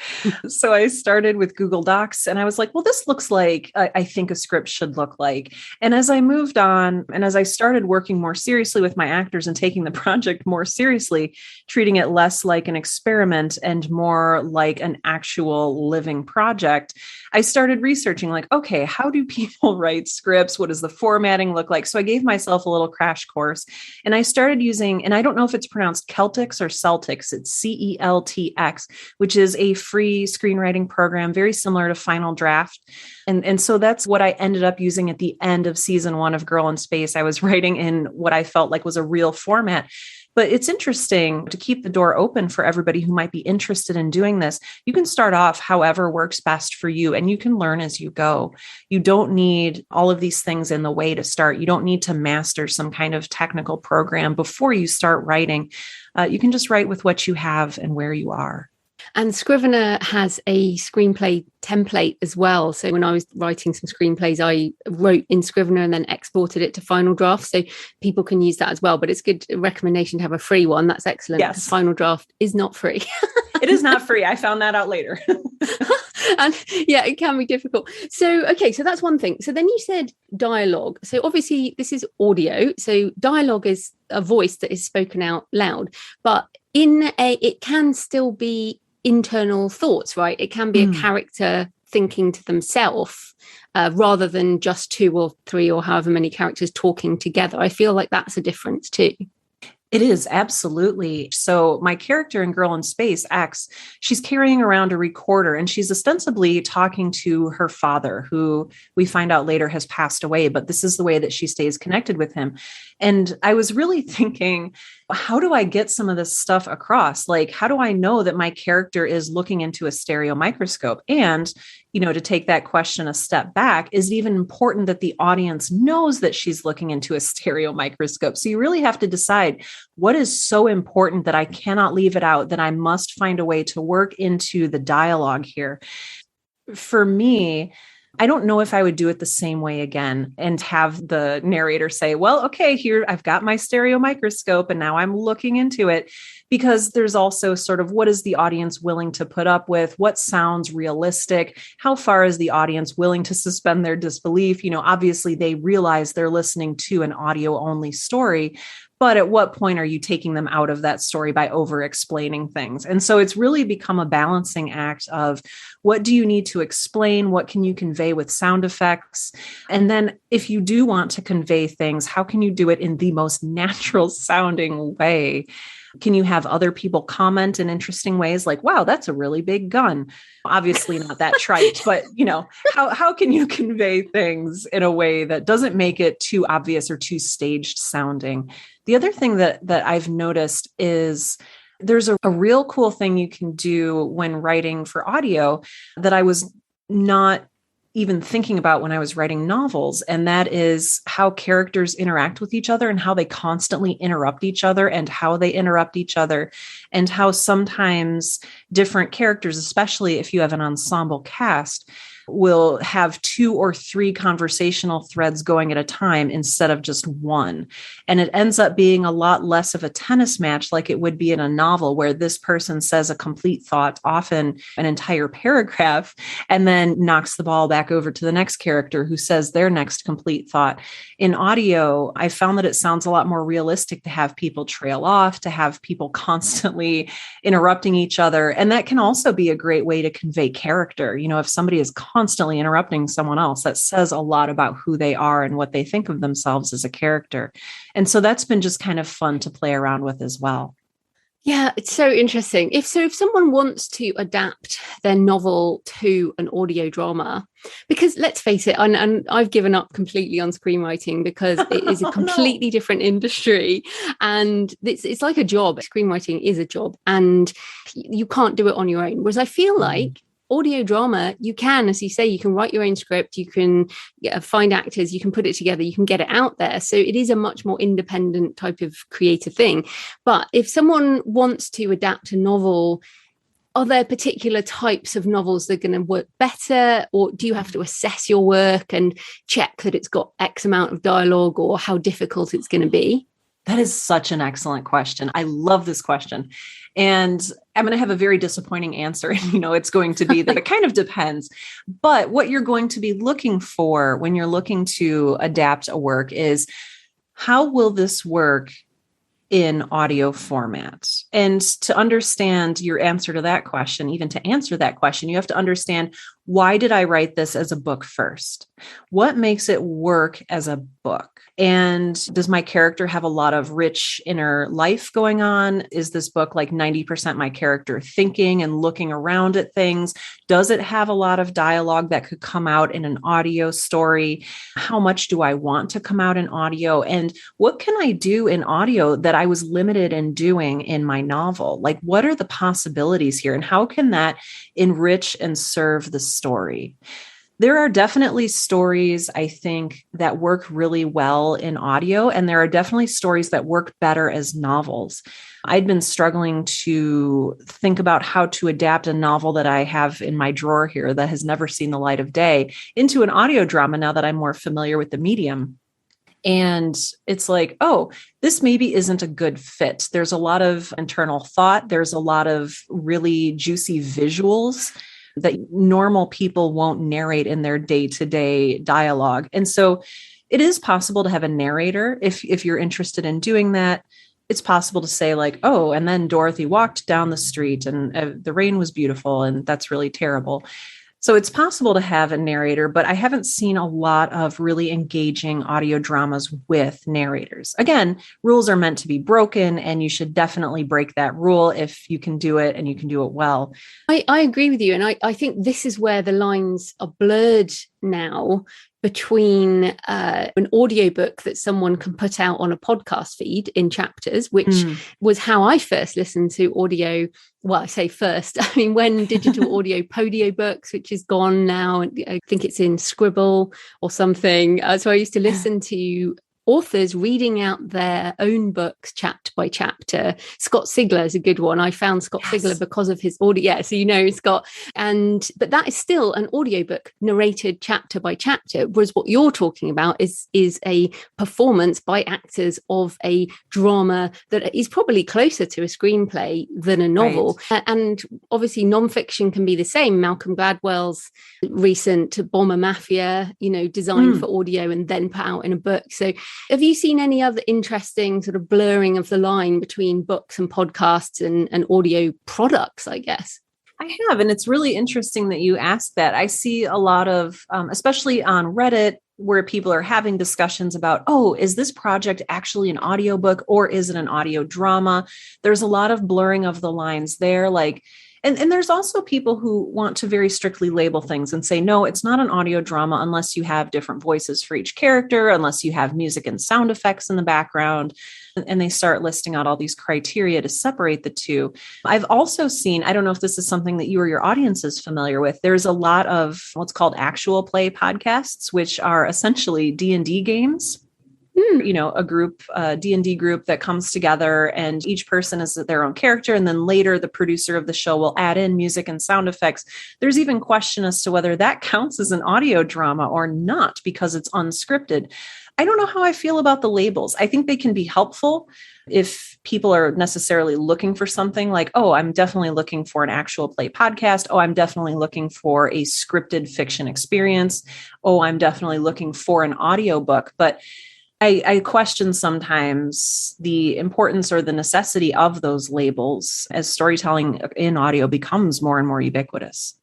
So I started with Google Docs and I was like, well, this looks like I think a script should look like. And as I moved on and as I started working more seriously with my actors and taking the project more seriously, treating it less like an experiment and more like an actual living project, I started researching like, okay, how do people write scripts? What does the formatting look like? So I gave myself a little crash course and I started using, and I don't know if it's pronounced Celtics or Celtics, it's CELTX, which is a free screenwriting program, very similar to Final Draft. And so that's what I ended up using at the end of season 1 of Girl in Space. I was writing in what I felt like was a real format. But it's interesting to keep the door open for everybody who might be interested in doing this. You can start off however works best for you, and you can learn as you go. You don't need all of these things in the way to start. You don't need to master some kind of technical program before you start writing. You can just write with what you have and where you are. And Scrivener has a screenplay template as well. So when I was writing some screenplays, I wrote in Scrivener and then exported it to Final Draft. So people can use that as well. But it's a good recommendation to have a free one. That's excellent. Yes. Because Final Draft is not free. It is not free. I found that out later. And yeah, it can be difficult. So, okay, so that's one thing. So then you said dialogue. So obviously this is audio. So dialogue is a voice that is spoken out loud, but it can still be internal thoughts, right? It can be a character thinking to themselves rather than just 2 or 3 or however many characters talking together. I feel like that's a difference too. It is, absolutely. So my character in Girl in Space, X, she's carrying around a recorder and she's ostensibly talking to her father, who we find out later has passed away, but this is the way that she stays connected with him. And I was really thinking, how do I get some of this stuff across? Like, how do I know that my character is looking into a stereo microscope? And, to take that question a step back, is it even important that the audience knows that she's looking into a stereo microscope? So you really have to decide what is so important that I cannot leave it out, that I must find a way to work into the dialogue here. For me, I don't know if I would do it the same way again and have the narrator say, well, okay, here, I've got my stereo microscope and now I'm looking into it, because there's also sort of what is the audience willing to put up with? What sounds realistic? How far is the audience willing to suspend their disbelief? Obviously they realize they're listening to an audio only story, but at what point are you taking them out of that story by over explaining things? And so it's really become a balancing act of What do you need to explain? What can you convey with sound effects? And then if you do want to convey things, how can you do it in the most natural sounding way? Can you have other people comment in interesting ways like, wow, that's a really big gun? Obviously not that trite, but how can you convey things in a way that doesn't make it too obvious or too staged sounding? The other thing that I've noticed is there's a real cool thing you can do when writing for audio that I was not even thinking about when I was writing novels. And that is how characters interact with each other and how they constantly interrupt each other and how they interrupt each other and how sometimes different characters, especially if you have an ensemble cast, will have 2 or 3 conversational threads going at a time instead of just one. And it ends up being a lot less of a tennis match like it would be in a novel where this person says a complete thought, often an entire paragraph, and then knocks the ball back over to the next character who says their next complete thought. In audio, I found that it sounds a lot more realistic to have people trail off, to have people constantly interrupting each other. And that can also be a great way to convey character. If somebody is constantly interrupting someone else, that says a lot about who they are and what they think of themselves as a character. And so that's been just kind of fun to play around with as well. Yeah, it's so interesting. If someone wants to adapt their novel to an audio drama, because let's face it, and I've given up completely on screenwriting because it is a completely different industry, and it's like a job. Screenwriting is a job, and you can't do it on your own. Whereas I feel like audio drama, you can, as you say, you can write your own script, you can find actors, you can put it together, you can get it out there. So it is a much more independent type of creative thing. But if someone wants to adapt a novel, are there particular types of novels that are going to work better? Or do you have to assess your work and check that it's got X amount of dialogue or how difficult it's going to be? That is such an excellent question. I love this question. And I'm going to have a very disappointing answer. It's going to be that it kind of depends. But what you're going to be looking for when you're looking to adapt a work is, how will this work in audio format? And to understand your answer to that question, even to answer that question, you have to understand, why did I write this as a book first? What makes it work as a book? And does my character have a lot of rich inner life going on? Is this book like 90% my character thinking and looking around at things? Does it have a lot of dialogue that could come out in an audio story? How much do I want to come out in audio? And what can I do in audio that I was limited in doing in my novel? Like, what are the possibilities here? And how can that enrich and serve the story? There are definitely stories, I think, that work really well in audio, and there are definitely stories that work better as novels. I'd been struggling to think about how to adapt a novel that I have in my drawer here that has never seen the light of day into an audio drama now that I'm more familiar with the medium. And it's like, oh, this maybe isn't a good fit. There's a lot of internal thought. There's a lot of really juicy visuals that normal people won't narrate in their day-to-day dialogue. And so it is possible to have a narrator if you're interested in doing that. It's possible to say like, oh, and then Dorothy walked down the street and the rain was beautiful and that's really terrible. So it's possible to have a narrator, but I haven't seen a lot of really engaging audio dramas with narrators. Again, rules are meant to be broken, and you should definitely break that rule if you can do it and you can do it well. I agree with you. And I think this is where the lines are blurred now between an audiobook that someone can put out on a podcast feed in chapters, which was how I first listened to audio. Well, I say first, I mean, when digital audio podio books, which is gone now, I think it's in Scribble or something. So I used to listen to authors reading out their own books chapter by chapter. Scott Sigler is a good one. I found Scott Sigler because of his audio. Yeah, so Scott. But that is still an audiobook narrated chapter by chapter, whereas what you're talking about is a performance by actors of a drama that is probably closer to a screenplay than a novel. Right. And obviously nonfiction can be the same. Malcolm Gladwell's recent Bomber Mafia, designed for audio and then put out in a book. So have you seen any other interesting sort of blurring of the line between books and podcasts and audio products, I guess? I have, and it's really interesting that you asked that. I see a lot of, especially on Reddit, where people are having discussions about, oh, is this project actually an audiobook or is it an audio drama? There's a lot of blurring of the lines there. Like, and there's also people who want to very strictly label things and say, no, it's not an audio drama unless you have different voices for each character, unless you have music and sound effects in the background. And they start listing out all these criteria to separate the two. I've also seen, I don't know if this is something that you or your audience is familiar with. There's a lot of what's called actual play podcasts, which are essentially D&D games. A group, D&D group that comes together and each person is their own character. And then later the producer of the show will add in music and sound effects. There's even question as to whether that counts as an audio drama or not, because it's unscripted. I don't know how I feel about the labels. I think they can be helpful if people are necessarily looking for something like, oh, I'm definitely looking for an actual play podcast. Oh, I'm definitely looking for a scripted fiction experience. Oh, I'm definitely looking for an audiobook. But I question sometimes the importance or the necessity of those labels as storytelling in audio becomes more and more ubiquitous.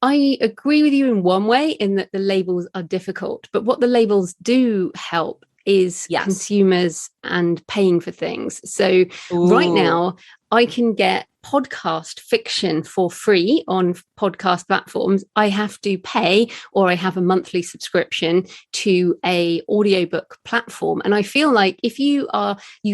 I agree with you in one way, in that the labels are difficult, but what the labels do help is consumers and paying for things. So right now, I can get podcast fiction for free on podcast platforms. I have to pay, or I have a monthly subscription to a audiobook platform. And I feel like if you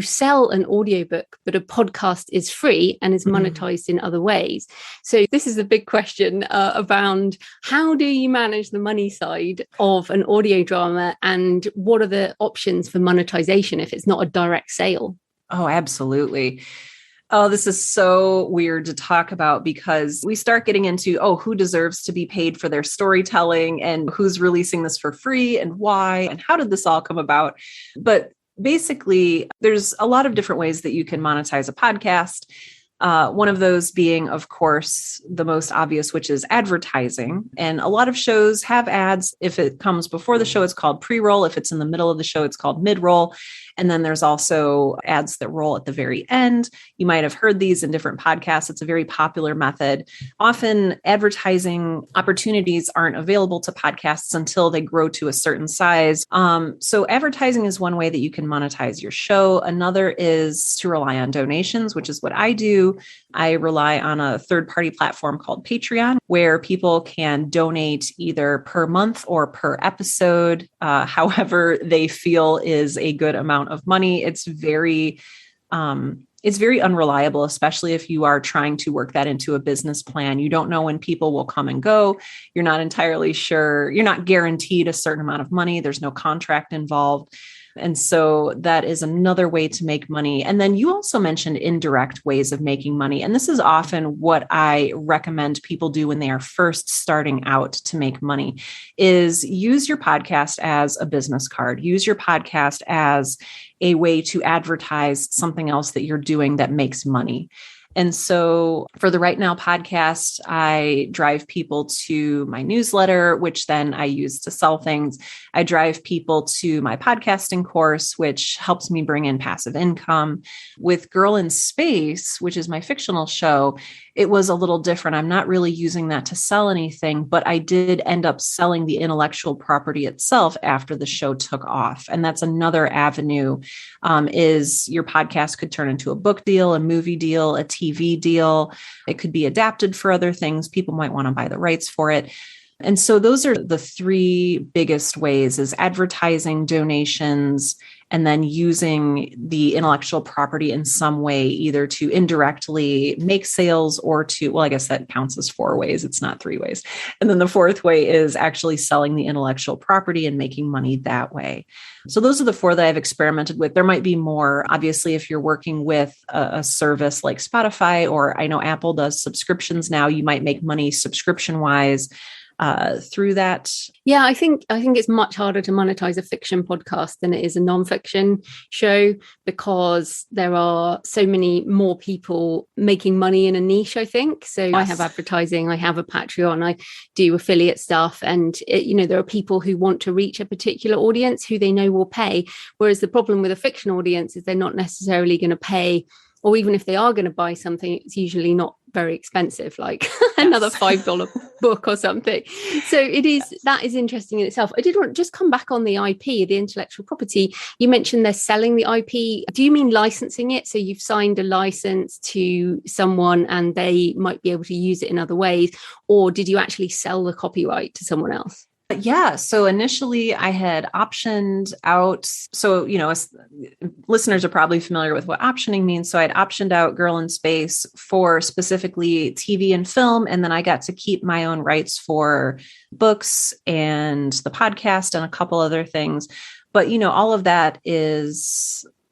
sell an audiobook, but a podcast is free and is monetized in other ways. So this is a big question around how do you manage the money side of an audio drama, and what are the options for monetization if it's not a direct sale? Oh, absolutely. Oh, this is so weird to talk about, because we start getting into, who deserves to be paid for their storytelling and who's releasing this for free and why, and how did this all come about? But basically, there's a lot of different ways that you can monetize a podcast. One of those being, of course, the most obvious, which is advertising. And a lot of shows have ads. If it comes before the show, it's called pre-roll. If it's in the middle of the show, it's called mid-roll. And then there's also ads that roll at the very end. You might have heard these in different podcasts. It's a very popular method. Often advertising opportunities aren't available to podcasts until they grow to a certain size. So advertising is one way that you can monetize your show. Another is to rely on donations, which is what I do. I rely on a third-party platform called Patreon, where people can donate either per month or per episode, however they feel is a good amount of money. It's very unreliable, especially if you are trying to work that into a business plan. You don't know when people will come and go. You're not entirely sure. You're not guaranteed a certain amount of money. There's no contract involved. And so that is another way to make money. And then you also mentioned indirect ways of making money. And this is often what I recommend people do when they are first starting out to make money, is use your podcast as a business card. Use your podcast as a way to advertise something else that you're doing that makes money. And so for the Right Now podcast, I drive people to my newsletter, which then I use to sell things. I drive people to my podcasting course, which helps me bring in passive income. With Girl in Space, which is my fictional show, it was a little different. I'm not really using that to sell anything, but I did end up selling the intellectual property itself after the show took off. And that's another avenue, is your podcast could turn into a book deal, a movie deal, a TV deal. It could be adapted for other things. People might want to buy the rights for it. And so those are the three biggest ways: is advertising, donations, and then using the intellectual property in some way, either to indirectly make sales or to, well, I guess that counts as 4 ways. It's not 3 ways. And then the 4th way is actually selling the intellectual property and making money that way. So those are the 4 that I've experimented with. There might be more. Obviously, if you're working with a service like Spotify, or I know Apple does subscriptions now, you might make money subscription wise through that. Yeah, I think it's much harder to monetize a fiction podcast than it is a nonfiction show, because there are so many more people making money in a niche, I think. So yes. I have advertising, I have a Patreon, I do affiliate stuff, and there are people who want to reach a particular audience who they know will pay. Whereas the problem with a fiction audience is they're not necessarily going to pay, or even if they are going to buy something, it's usually not very expensive, like Yes. another $5 book or something. So that is interesting in itself. I did want to just come back on the IP, the intellectual property. You mentioned they're selling the IP. Do you mean licensing it? So you've signed a license to someone and they might be able to use it in other ways, or did you actually sell the copyright to someone else? Yeah. So initially I had optioned out. So, listeners are probably familiar with what optioning means. So I'd optioned out Girl in Space for specifically TV and film. And then I got to keep my own rights for books and the podcast and a couple other things. But, all of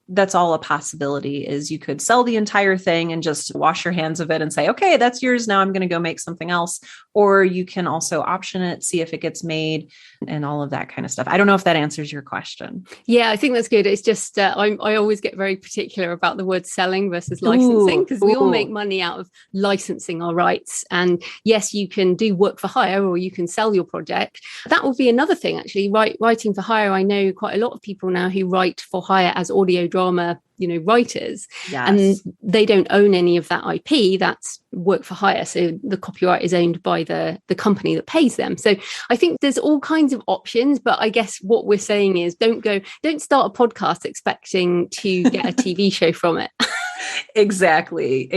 that's all a possibility. Is you could sell the entire thing and just wash your hands of it and say, okay, that's yours. Now I'm going to go make something else. Or you can also option it, see if it gets made and all of that kind of stuff. I don't know if that answers your question. Yeah, I think that's good. It's just, I always get very particular about the word selling versus licensing, because we all make money out of licensing our rights. And yes, you can do work for hire or you can sell your project. That will be another thing, actually, writing for hire. I know quite a lot of people now who write for hire as audio drama writers. Yes. And they don't own any of that IP. That's work for hire. So the copyright is owned by the company that pays them. So I think there's all kinds of options, but I guess what we're saying is don't start a podcast expecting to get a TV show from it. Exactly.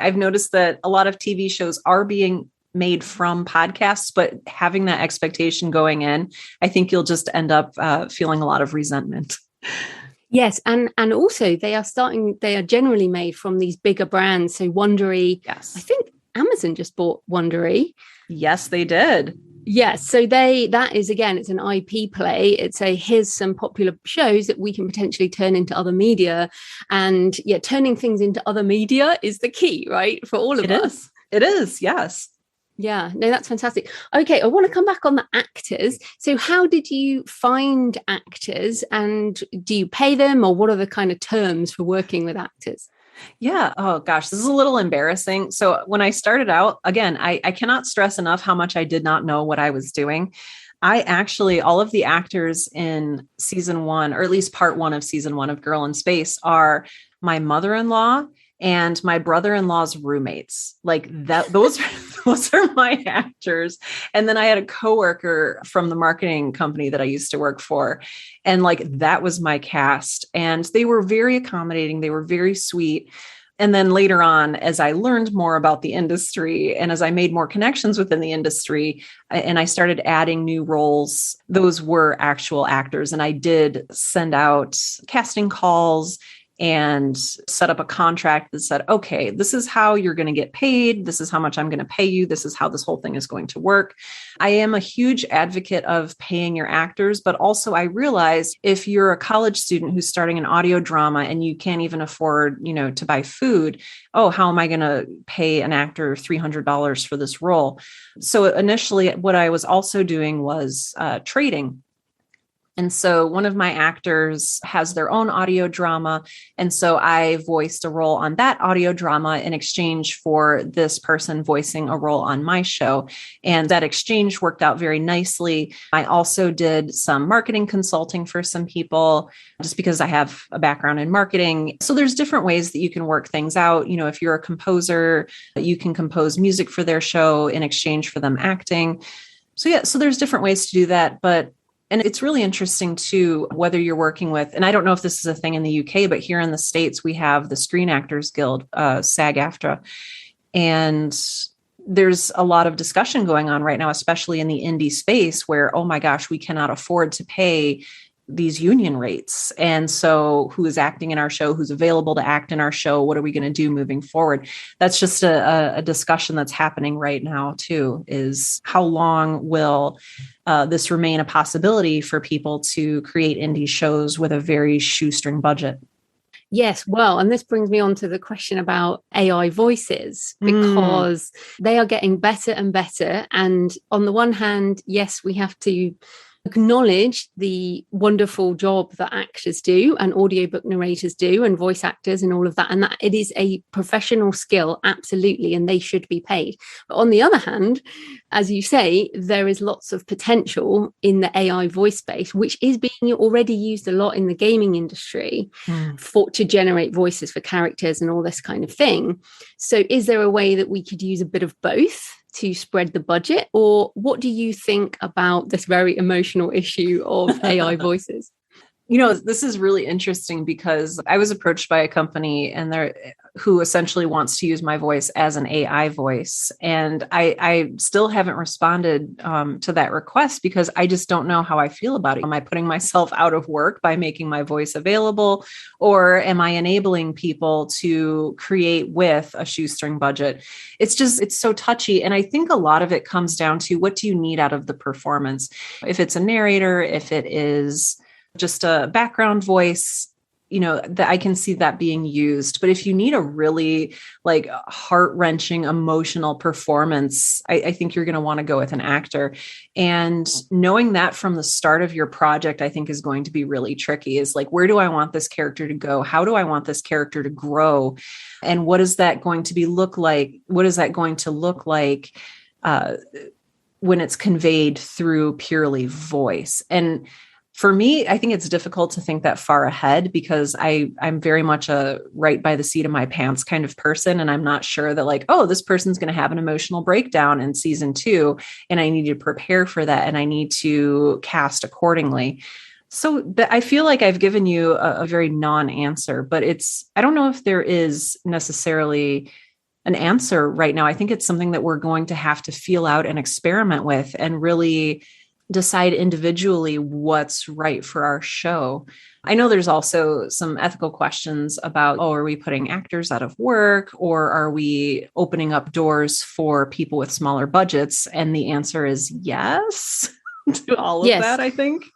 I've noticed that a lot of TV shows are being made from podcasts, but having that expectation going in, I think you'll just end up feeling a lot of resentment. Yes. And also they are generally made from these bigger brands. So Wondery, yes. I think Amazon just bought Wondery. Yes, they did. Yes. So that is, again, it's an IP play. It's here's some popular shows that we can potentially turn into other media. And turning things into other media is the key, right? For all of us. It is. Yes. Yeah, no, that's fantastic. Okay, I want to come back on the actors. So how did you find actors, and do you pay them, or what are the kind of terms for working with actors? Yeah. Oh gosh, this is a little embarrassing. So when I started out, again, I cannot stress enough how much I did not know what I was doing. All of the actors in season 1, or at least part 1 of season 1 of Girl in Space, are my mother-in-law and my brother-in-law's roommates. Like that, those are my actors. And then I had a coworker from the marketing company that I used to work for. And like, that was my cast. And they were very accommodating. They were very sweet. And then later on, as I learned more about the industry and as I made more connections within the industry and I started adding new roles, those were actual actors. And I did send out casting calls and set up a contract that said, okay, this is how you're going to get paid. This is how much I'm going to pay you. This is how this whole thing is going to work. I am a huge advocate of paying your actors, but also I realize if you're a college student who's starting an audio drama and you can't even afford, to buy food, how am I going to pay an actor $300 for this role? So initially what I was also doing was trading. And so one of my actors has their own audio drama. And so I voiced a role on that audio drama in exchange for this person voicing a role on my show. And that exchange worked out very nicely. I also did some marketing consulting for some people just because I have a background in marketing. So there's different ways that you can work things out. If you're a composer, you can compose music for their show in exchange for them acting. So there's different ways to do that. And it's really interesting too, whether you're working with, and I don't know if this is a thing in the UK, but here in the States, we have the Screen Actors Guild, SAG-AFTRA. And there's a lot of discussion going on right now, especially in the indie space where, oh my gosh, we cannot afford to pay these union rates. And so who is acting in our show, who's available to act in our show? What are we going to do moving forward? That's just a discussion that's happening right now too, is how long will this remain a possibility for people to create indie shows with a very shoestring budget? Yes, well, and this brings me on to the question about AI voices, because they are getting better and better. And on the one hand, yes, we have to acknowledge the wonderful job that actors do and audiobook narrators do and voice actors and all of that, and that it is a professional skill, absolutely, and they should be paid. But on the other hand, as you say, there is lots of potential in the AI voice space, which is being already used a lot in the gaming industry to generate voices for characters and all this kind of thing. So is there a way that we could use a bit of both to spread the budget? Or what do you think about this very emotional issue of AI voices? This is really interesting because I was approached by a company who essentially wants to use my voice as an AI voice. And I still haven't responded to that request because I just don't know how I feel about it. Am I putting myself out of work by making my voice available? Or am I enabling people to create with a shoestring budget? It's so touchy. And I think a lot of it comes down to, what do you need out of the performance? If it's a narrator, if it is just a background voice, that I can see that being used. But if you need a really heart-wrenching emotional performance, I think you're going to want to go with an actor. And knowing that from the start of your project, I think is going to be really tricky, is where do I want this character to go? How do I want this character to grow? And what is that going to look like? What is that going to look like when it's conveyed through purely voice? And for me, I think it's difficult to think that far ahead because I'm very much a right by the seat of my pants kind of person. And I'm not sure that this person's going to have an emotional breakdown in season 2. And I need to prepare for that. And I need to cast accordingly. So I feel like I've given you a very non-answer, but I don't know if there is necessarily an answer right now. I think it's something that we're going to have to feel out and experiment with and really decide individually what's right for our show. I know there's also some ethical questions about, are we putting actors out of work, or are we opening up doors for people with smaller budgets? And the answer is yes to all of that, I think.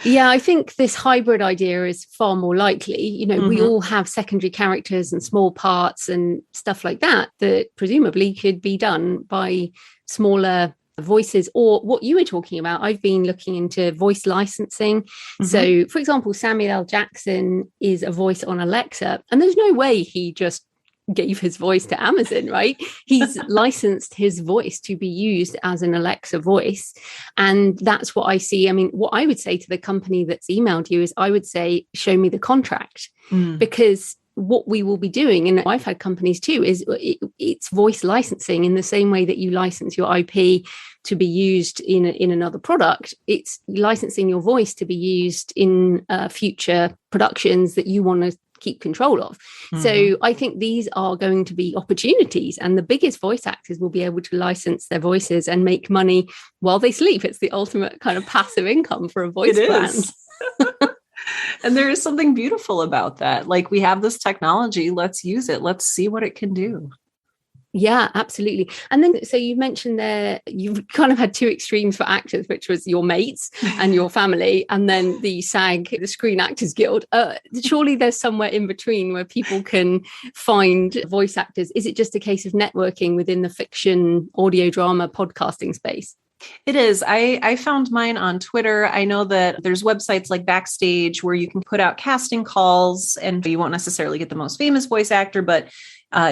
Yeah, I think this hybrid idea is far more likely. We all have secondary characters and small parts and stuff like that presumably could be done by smaller voices, or what you were talking about. I've been looking into voice licensing. So, for example, Samuel L. Jackson is a voice on Alexa, and there's no way he just gave his voice to Amazon, right? He's licensed his voice to be used as an Alexa voice. And that's what I see. I mean, what I would say to the company that's emailed you is I would say, show me the contract, because what we will be doing, and I've had companies too, is it's voice licensing in the same way that you license your IP to be used in another product. It's licensing your voice to be used in future productions that you want to keep control of. So I think these are going to be opportunities, and the biggest voice actors will be able to license their voices and make money while they sleep. It's the ultimate kind of passive income for a voice brand. And there is something beautiful about that. We have this technology, let's use it. Let's see what it can do. Yeah, absolutely. And then, so you mentioned there, you've kind of had two extremes for actors, which was your mates and your family, and then the SAG, the Screen Actors Guild. Surely there's somewhere in between where people can find voice actors. Is it just a case of networking within the fiction, audio drama, podcasting space? It is. I found mine on Twitter. I know that there's websites like Backstage where you can put out casting calls, and you won't necessarily get the most famous voice actor, but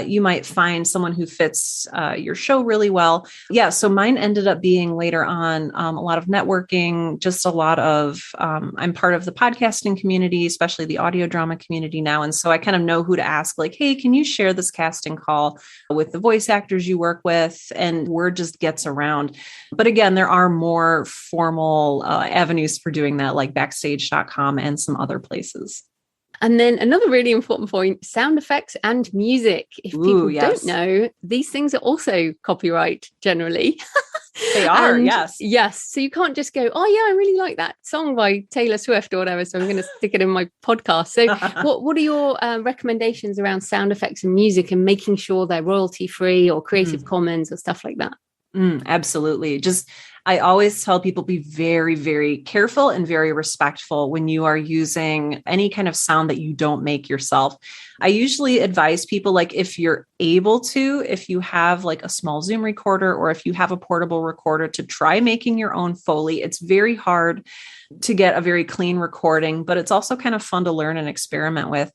you might find someone who fits your show really well. Yeah. So mine ended up being later on a lot of networking, just a lot of, I'm part of the podcasting community, especially the audio drama community now. And so I kind of know who to ask, hey, can you share this casting call with the voice actors you work with? And word just gets around. But again, there are more formal avenues for doing that, like backstage.com and some other places. And then another really important point, sound effects and music. If people don't know, these things are also copyright generally. They are, yes. Yes. So you can't just go, oh, yeah, I really like that song by Taylor Swift or whatever, so I'm going to stick it in my podcast. So what are your recommendations around sound effects and music and making sure they're royalty free or Creative Commons or stuff like that? Absolutely. I always tell people be very, very careful and very respectful when you are using any kind of sound that you don't make yourself. I usually advise people, like, if you're able to, if you have like a small Zoom recorder or if you have a portable recorder, to try making your own Foley. It's very hard to get a very clean recording, but it's also kind of fun to learn and experiment with.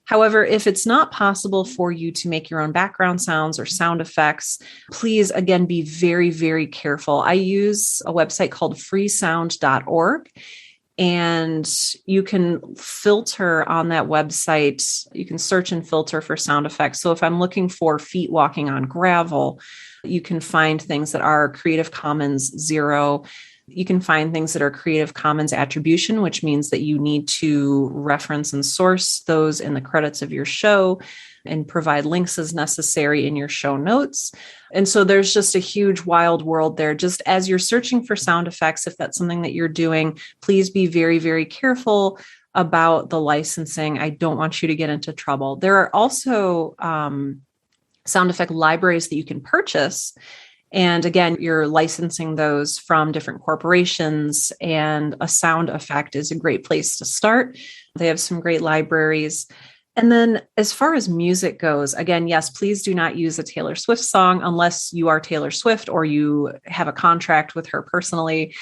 However, if it's not possible for you to make your own background sounds or sound effects, please, again, be very, very careful. I use a website called freesound.org, and you can filter on that website. You can search and filter for sound effects. So if I'm looking for feet walking on gravel, you can find things that are Creative Commons 0. You can find things that are Creative Commons attribution, which means that you need to reference and source those in the credits of your show and provide links as necessary in your show notes. And so there's just a huge wild world there. Just as you're searching for sound effects, if that's something that you're doing, please be very, very careful about the licensing. I don't want you to get into trouble. There are also sound effect libraries that you can purchase. And again, you're licensing those from different corporations, and a sound effect is a great place to start. They have some great libraries. And then as far as music goes, again, yes, please do not use a Taylor Swift song unless you are Taylor Swift or you have a contract with her personally.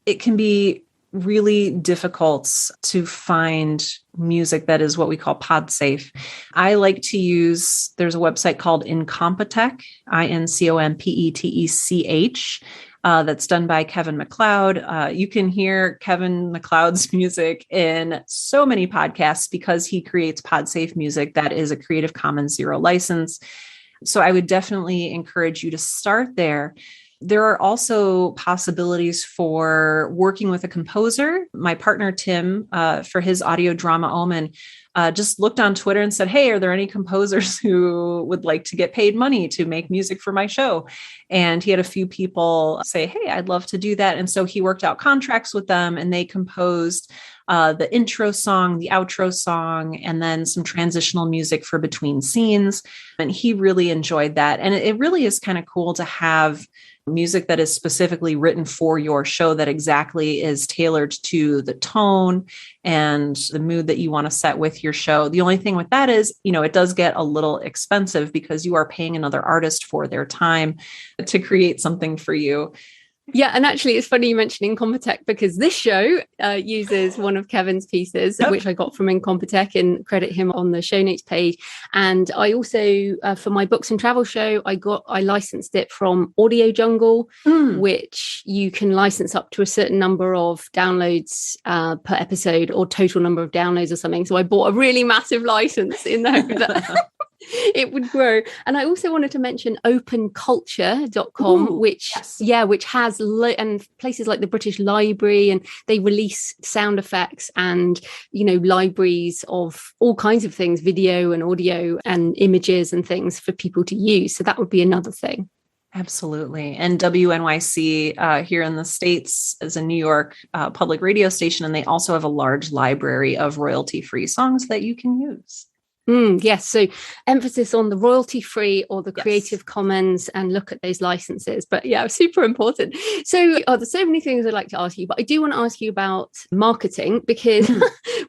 It can be really difficult to find music that is what we call pod safe. I like to use, there's a website called Incompetech, Incompetech, that's done by Kevin MacLeod. You can hear Kevin MacLeod's music in so many podcasts because he creates pod safe music that is a Creative Commons 0 license. So I would definitely encourage you to start there. There are also possibilities for working with a composer. My partner, Tim, for his audio drama Omen, just looked on Twitter and said, hey, are there any composers who would like to get paid money to make music for my show? And he had a few people say, hey, I'd love to do that. And so he worked out contracts with them, and they composed the intro song, the outro song, and then some transitional music for between scenes. And he really enjoyed that. And it really is kind of cool to have music that is specifically written for your show that exactly is tailored to the tone and the mood that you want to set with your show. The only thing with that is, it does get a little expensive because you are paying another artist for their time to create something for you. Yeah, and actually it's funny you mentioned Incompetech, because this show uses one of Kevin's pieces, which I got from Incompetech, and credit him on the show notes page. And I also, for my books and travel show, I licensed it from Audio Jungle, which you can license up to a certain number of downloads per episode, or total number of downloads or something. So I bought a really massive license in the hope that it would grow. And I also wanted to mention openculture.com, which has and places like the British Library, and they release sound effects and libraries of all kinds of things, video and audio and images and things for people to use. So that would be another thing. Absolutely. And WNYC here in the States is a New York public radio station, and they also have a large library of royalty-free songs that you can use. Yes. So emphasis on the royalty-free or the Creative Commons, and look at those licenses. But yeah, super important. So there's so many things I'd like to ask you, but I do want to ask you about marketing, because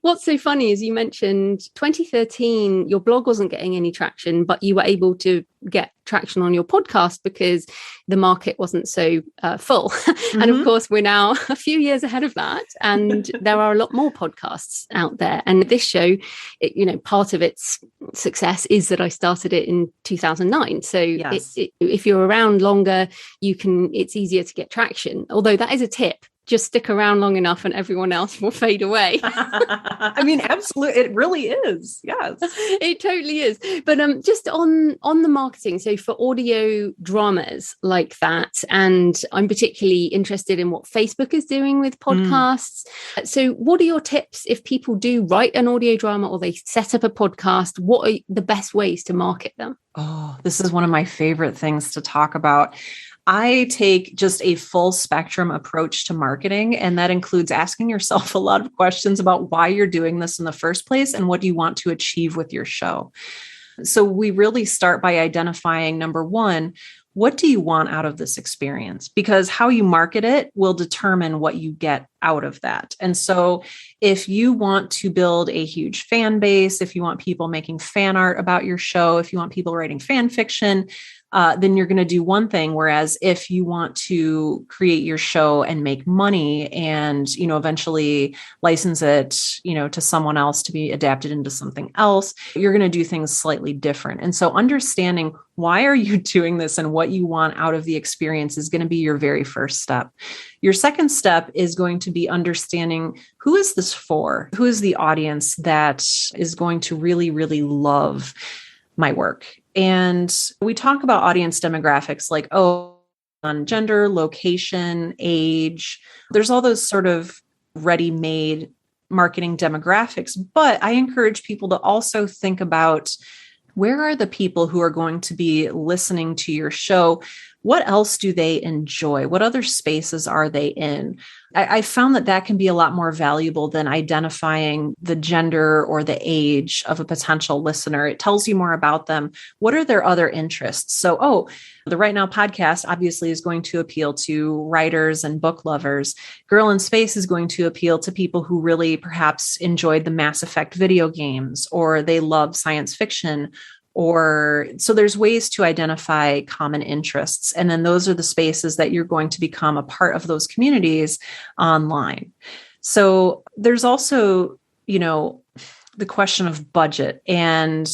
what's so funny is you mentioned 2013, your blog wasn't getting any traction, but you were able to get traction on your podcast because the market wasn't so full. And of course, we're now a few years ahead of that, and there are a lot more podcasts out there. And this show, part of its success is that I started it in 2009. So if you're around longer, it's easier to get traction. Although that is a tip. Just stick around long enough and everyone else will fade away. I mean, absolutely. It really is. Yes, it totally is. But just on the marketing. So for audio dramas like that, and I'm particularly interested in what Facebook is doing with podcasts. So what are your tips if people do write an audio drama or they set up a podcast? What are the best ways to market them? Oh, this is one of my favorite things to talk about. I take just a full spectrum approach to marketing, and that includes asking yourself a lot of questions about why you're doing this in the first place and what do you want to achieve with your show. So we really start by identifying, number one, what do you want out of this experience? Because how you market it will determine what you get out of that. And so if you want to build a huge fan base, if you want people making fan art about your show, if you want people writing fan fiction, then you're going to do one thing. Whereas if you want to create your show and make money and, eventually license it, to someone else to be adapted into something else, you're going to do things slightly different. And so understanding why are you doing this and what you want out of the experience is going to be your very first step. Your second step is going to be understanding who is this for? Who is the audience that is going to really, really love my work? And we talk about audience demographics like, on gender, location, age. There's all those sort of ready-made marketing demographics. But I encourage people to also think about, where are the people who are going to be listening to your show? What else do they enjoy? What other spaces are they in? I found that can be a lot more valuable than identifying the gender or the age of a potential listener. It tells you more about them. What are their other interests? So, the Right Now podcast obviously is going to appeal to writers and book lovers. Girl in Space is going to appeal to people who really perhaps enjoyed the Mass Effect video games, or they love science fiction. So there's ways to identify common interests. And then those are the spaces that you're going to become a part of those communities online. So there's also, the question of budget. And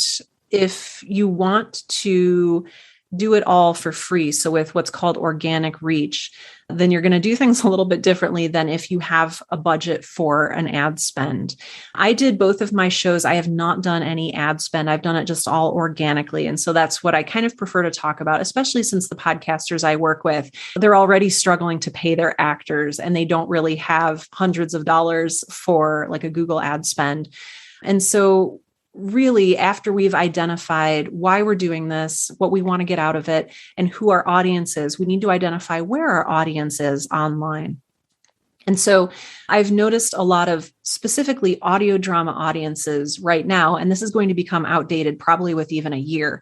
if you want to do it all for free, so with what's called organic reach, then you're going to do things a little bit differently than if you have a budget for an ad spend. I did both of my shows. I have not done any ad spend. I've done it just all organically. And so that's what I kind of prefer to talk about, especially since the podcasters I work with, they're already struggling to pay their actors and they don't really have hundreds of dollars for like a Google ad spend. And so really, after we've identified why we're doing this, what we want to get out of it, and who our audience is, we need to identify where our audience is online. And so I've noticed a lot of specifically audio drama audiences right now, and this is going to become outdated probably with even a year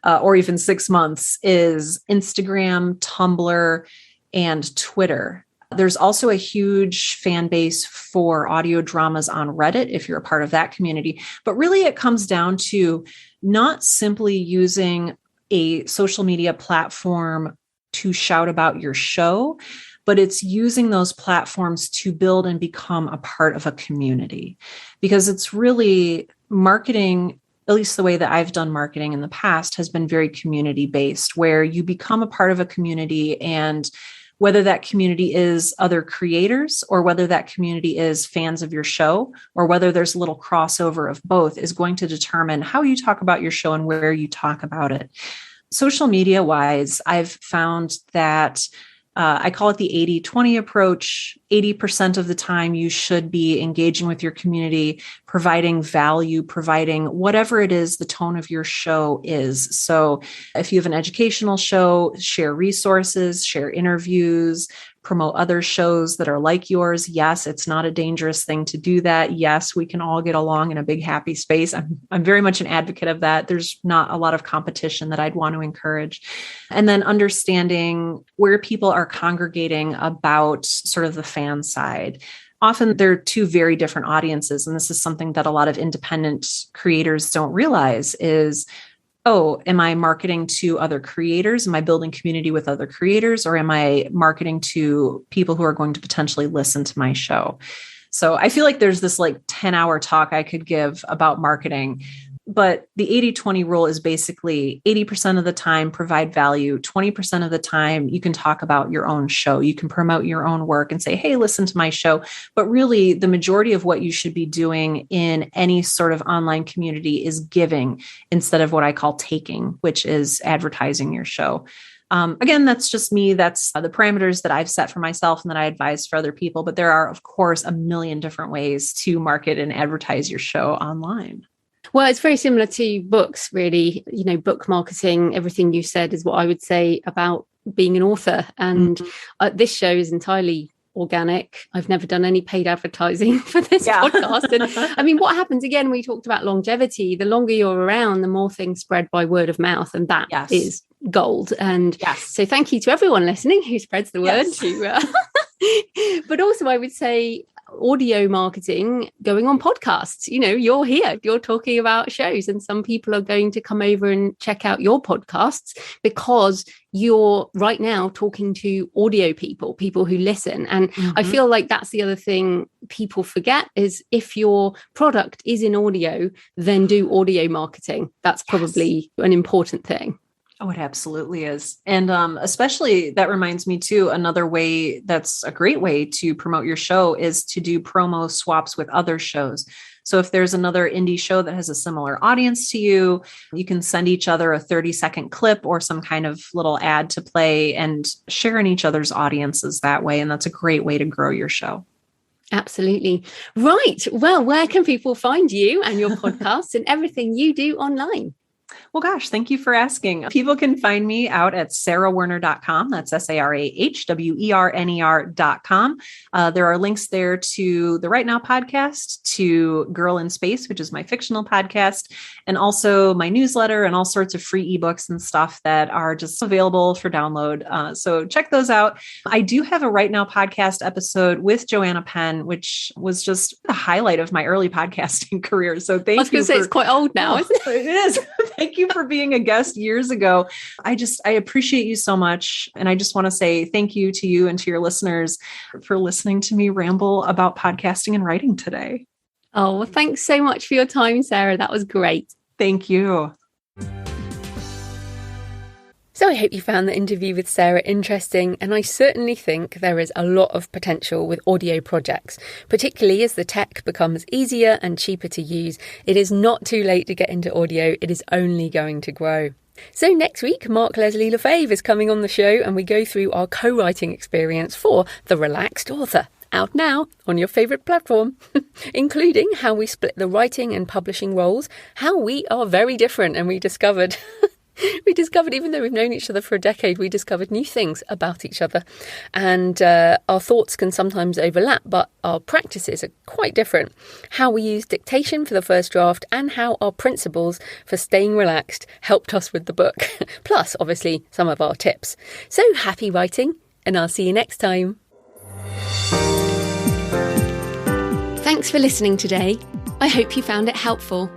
or even 6 months, is Instagram, Tumblr, and Twitter. There's also a huge fan base for audio dramas on Reddit, if you're a part of that community. But really, it comes down to not simply using a social media platform to shout about your show, but it's using those platforms to build and become a part of a community. Because it's really marketing, at least the way that I've done marketing in the past, has been very community-based, where you become a part of a community, and whether that community is other creators or whether that community is fans of your show or whether there's a little crossover of both is going to determine how you talk about your show and where you talk about it. Social media wise, I've found that I call it the 80-20 approach. 80% of the time you should be engaging with your community, providing value, providing whatever it is the tone of your show is. So if you have an educational show, share resources, share interviews, promote other shows that are like yours. Yes, it's not a dangerous thing to do that. Yes, we can all get along in a big, happy space. I'm very much an advocate of that. There's not a lot of competition that I'd want to encourage. And then understanding where people are congregating about sort of the fan side. Often they're two very different audiences. And this is something that a lot of independent creators don't realize is, am I marketing to other creators? Am I building community with other creators? Or am I marketing to people who are going to potentially listen to my show? So I feel like there's this 10-hour talk I could give about marketing. But the 80-20 rule is basically 80% of the time provide value, 20% of the time you can talk about your own show. You can promote your own work and say, hey, listen to my show. But really, the majority of what you should be doing in any sort of online community is giving instead of what I call taking, which is advertising your show. Again, that's just me. That's the parameters that I've set for myself and that I advise for other people. But there are, of course, a million different ways to market and advertise your show online. Well, it's very similar to books, really. Book marketing, everything you said is what I would say about being an author. And this show is entirely organic. I've never done any paid advertising for this podcast. And I mean, what happens again, we talked about longevity. The longer you're around, the more things spread by word of mouth. And that is gold. And yes. So thank you to everyone listening who spreads the word. Yes. But also I would say audio marketing going on podcasts. You're here, you're talking about shows, and some people are going to come over and check out your podcasts because you're right now talking to audio people who listen. And I feel like that's the other thing people forget is if your product is in audio, then do audio marketing. That's probably an important thing. Oh, it absolutely is. And especially that reminds me too, another way that's a great way to promote your show is to do promo swaps with other shows. So if there's another indie show that has a similar audience to you, you can send each other a 30-second clip or some kind of little ad to play and share in each other's audiences that way. And that's a great way to grow your show. Absolutely. Right. Well, where can people find you and your podcasts and everything you do online? Well, gosh, thank you for asking. People can find me out at sarahwerner.com. That's SARAHWERNER.com. There are links there to the Right Now podcast, to Girl in Space, which is my fictional podcast, and also my newsletter and all sorts of free ebooks and stuff that are just available for download. So check those out. I do have a Right Now podcast episode with Joanna Penn, which was just the highlight of my early podcasting career. So thank you. I was going to say it's quite old now, isn't it? It is. Thank you for being a guest years ago. I appreciate you so much. And I just want to say thank you to you and to your listeners for listening to me ramble about podcasting and writing today. Oh, well, thanks so much for your time, Sarah. That was great. Thank you. So I hope you found the interview with Sarah interesting, and I certainly think there is a lot of potential with audio projects, particularly as the tech becomes easier and cheaper to use. It is not too late to get into audio. It is only going to grow. So next week, Mark Leslie Lefebvre is coming on the show and we go through our co-writing experience for The Relaxed Author, out now on your favourite platform, including how we split the writing and publishing roles, how we are very different, and we discovered, even though we've known each other for a decade, we discovered new things about each other. And our thoughts can sometimes overlap, but our practices are quite different. How we use dictation for the first draft and how our principles for staying relaxed helped us with the book. Plus, obviously, some of our tips. So happy writing, and I'll see you next time. Thanks for listening today. I hope you found it helpful.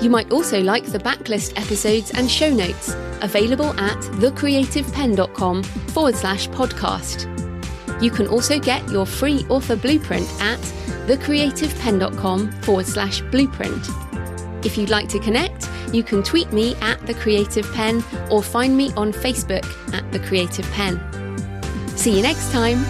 You might also like the backlist episodes and show notes available at thecreativepenn.com/podcast. You can also get your free author blueprint at thecreativepenn.com/blueprint. If you'd like to connect, you can tweet me at The Creative Penn or find me on Facebook at The Creative Penn. See you next time.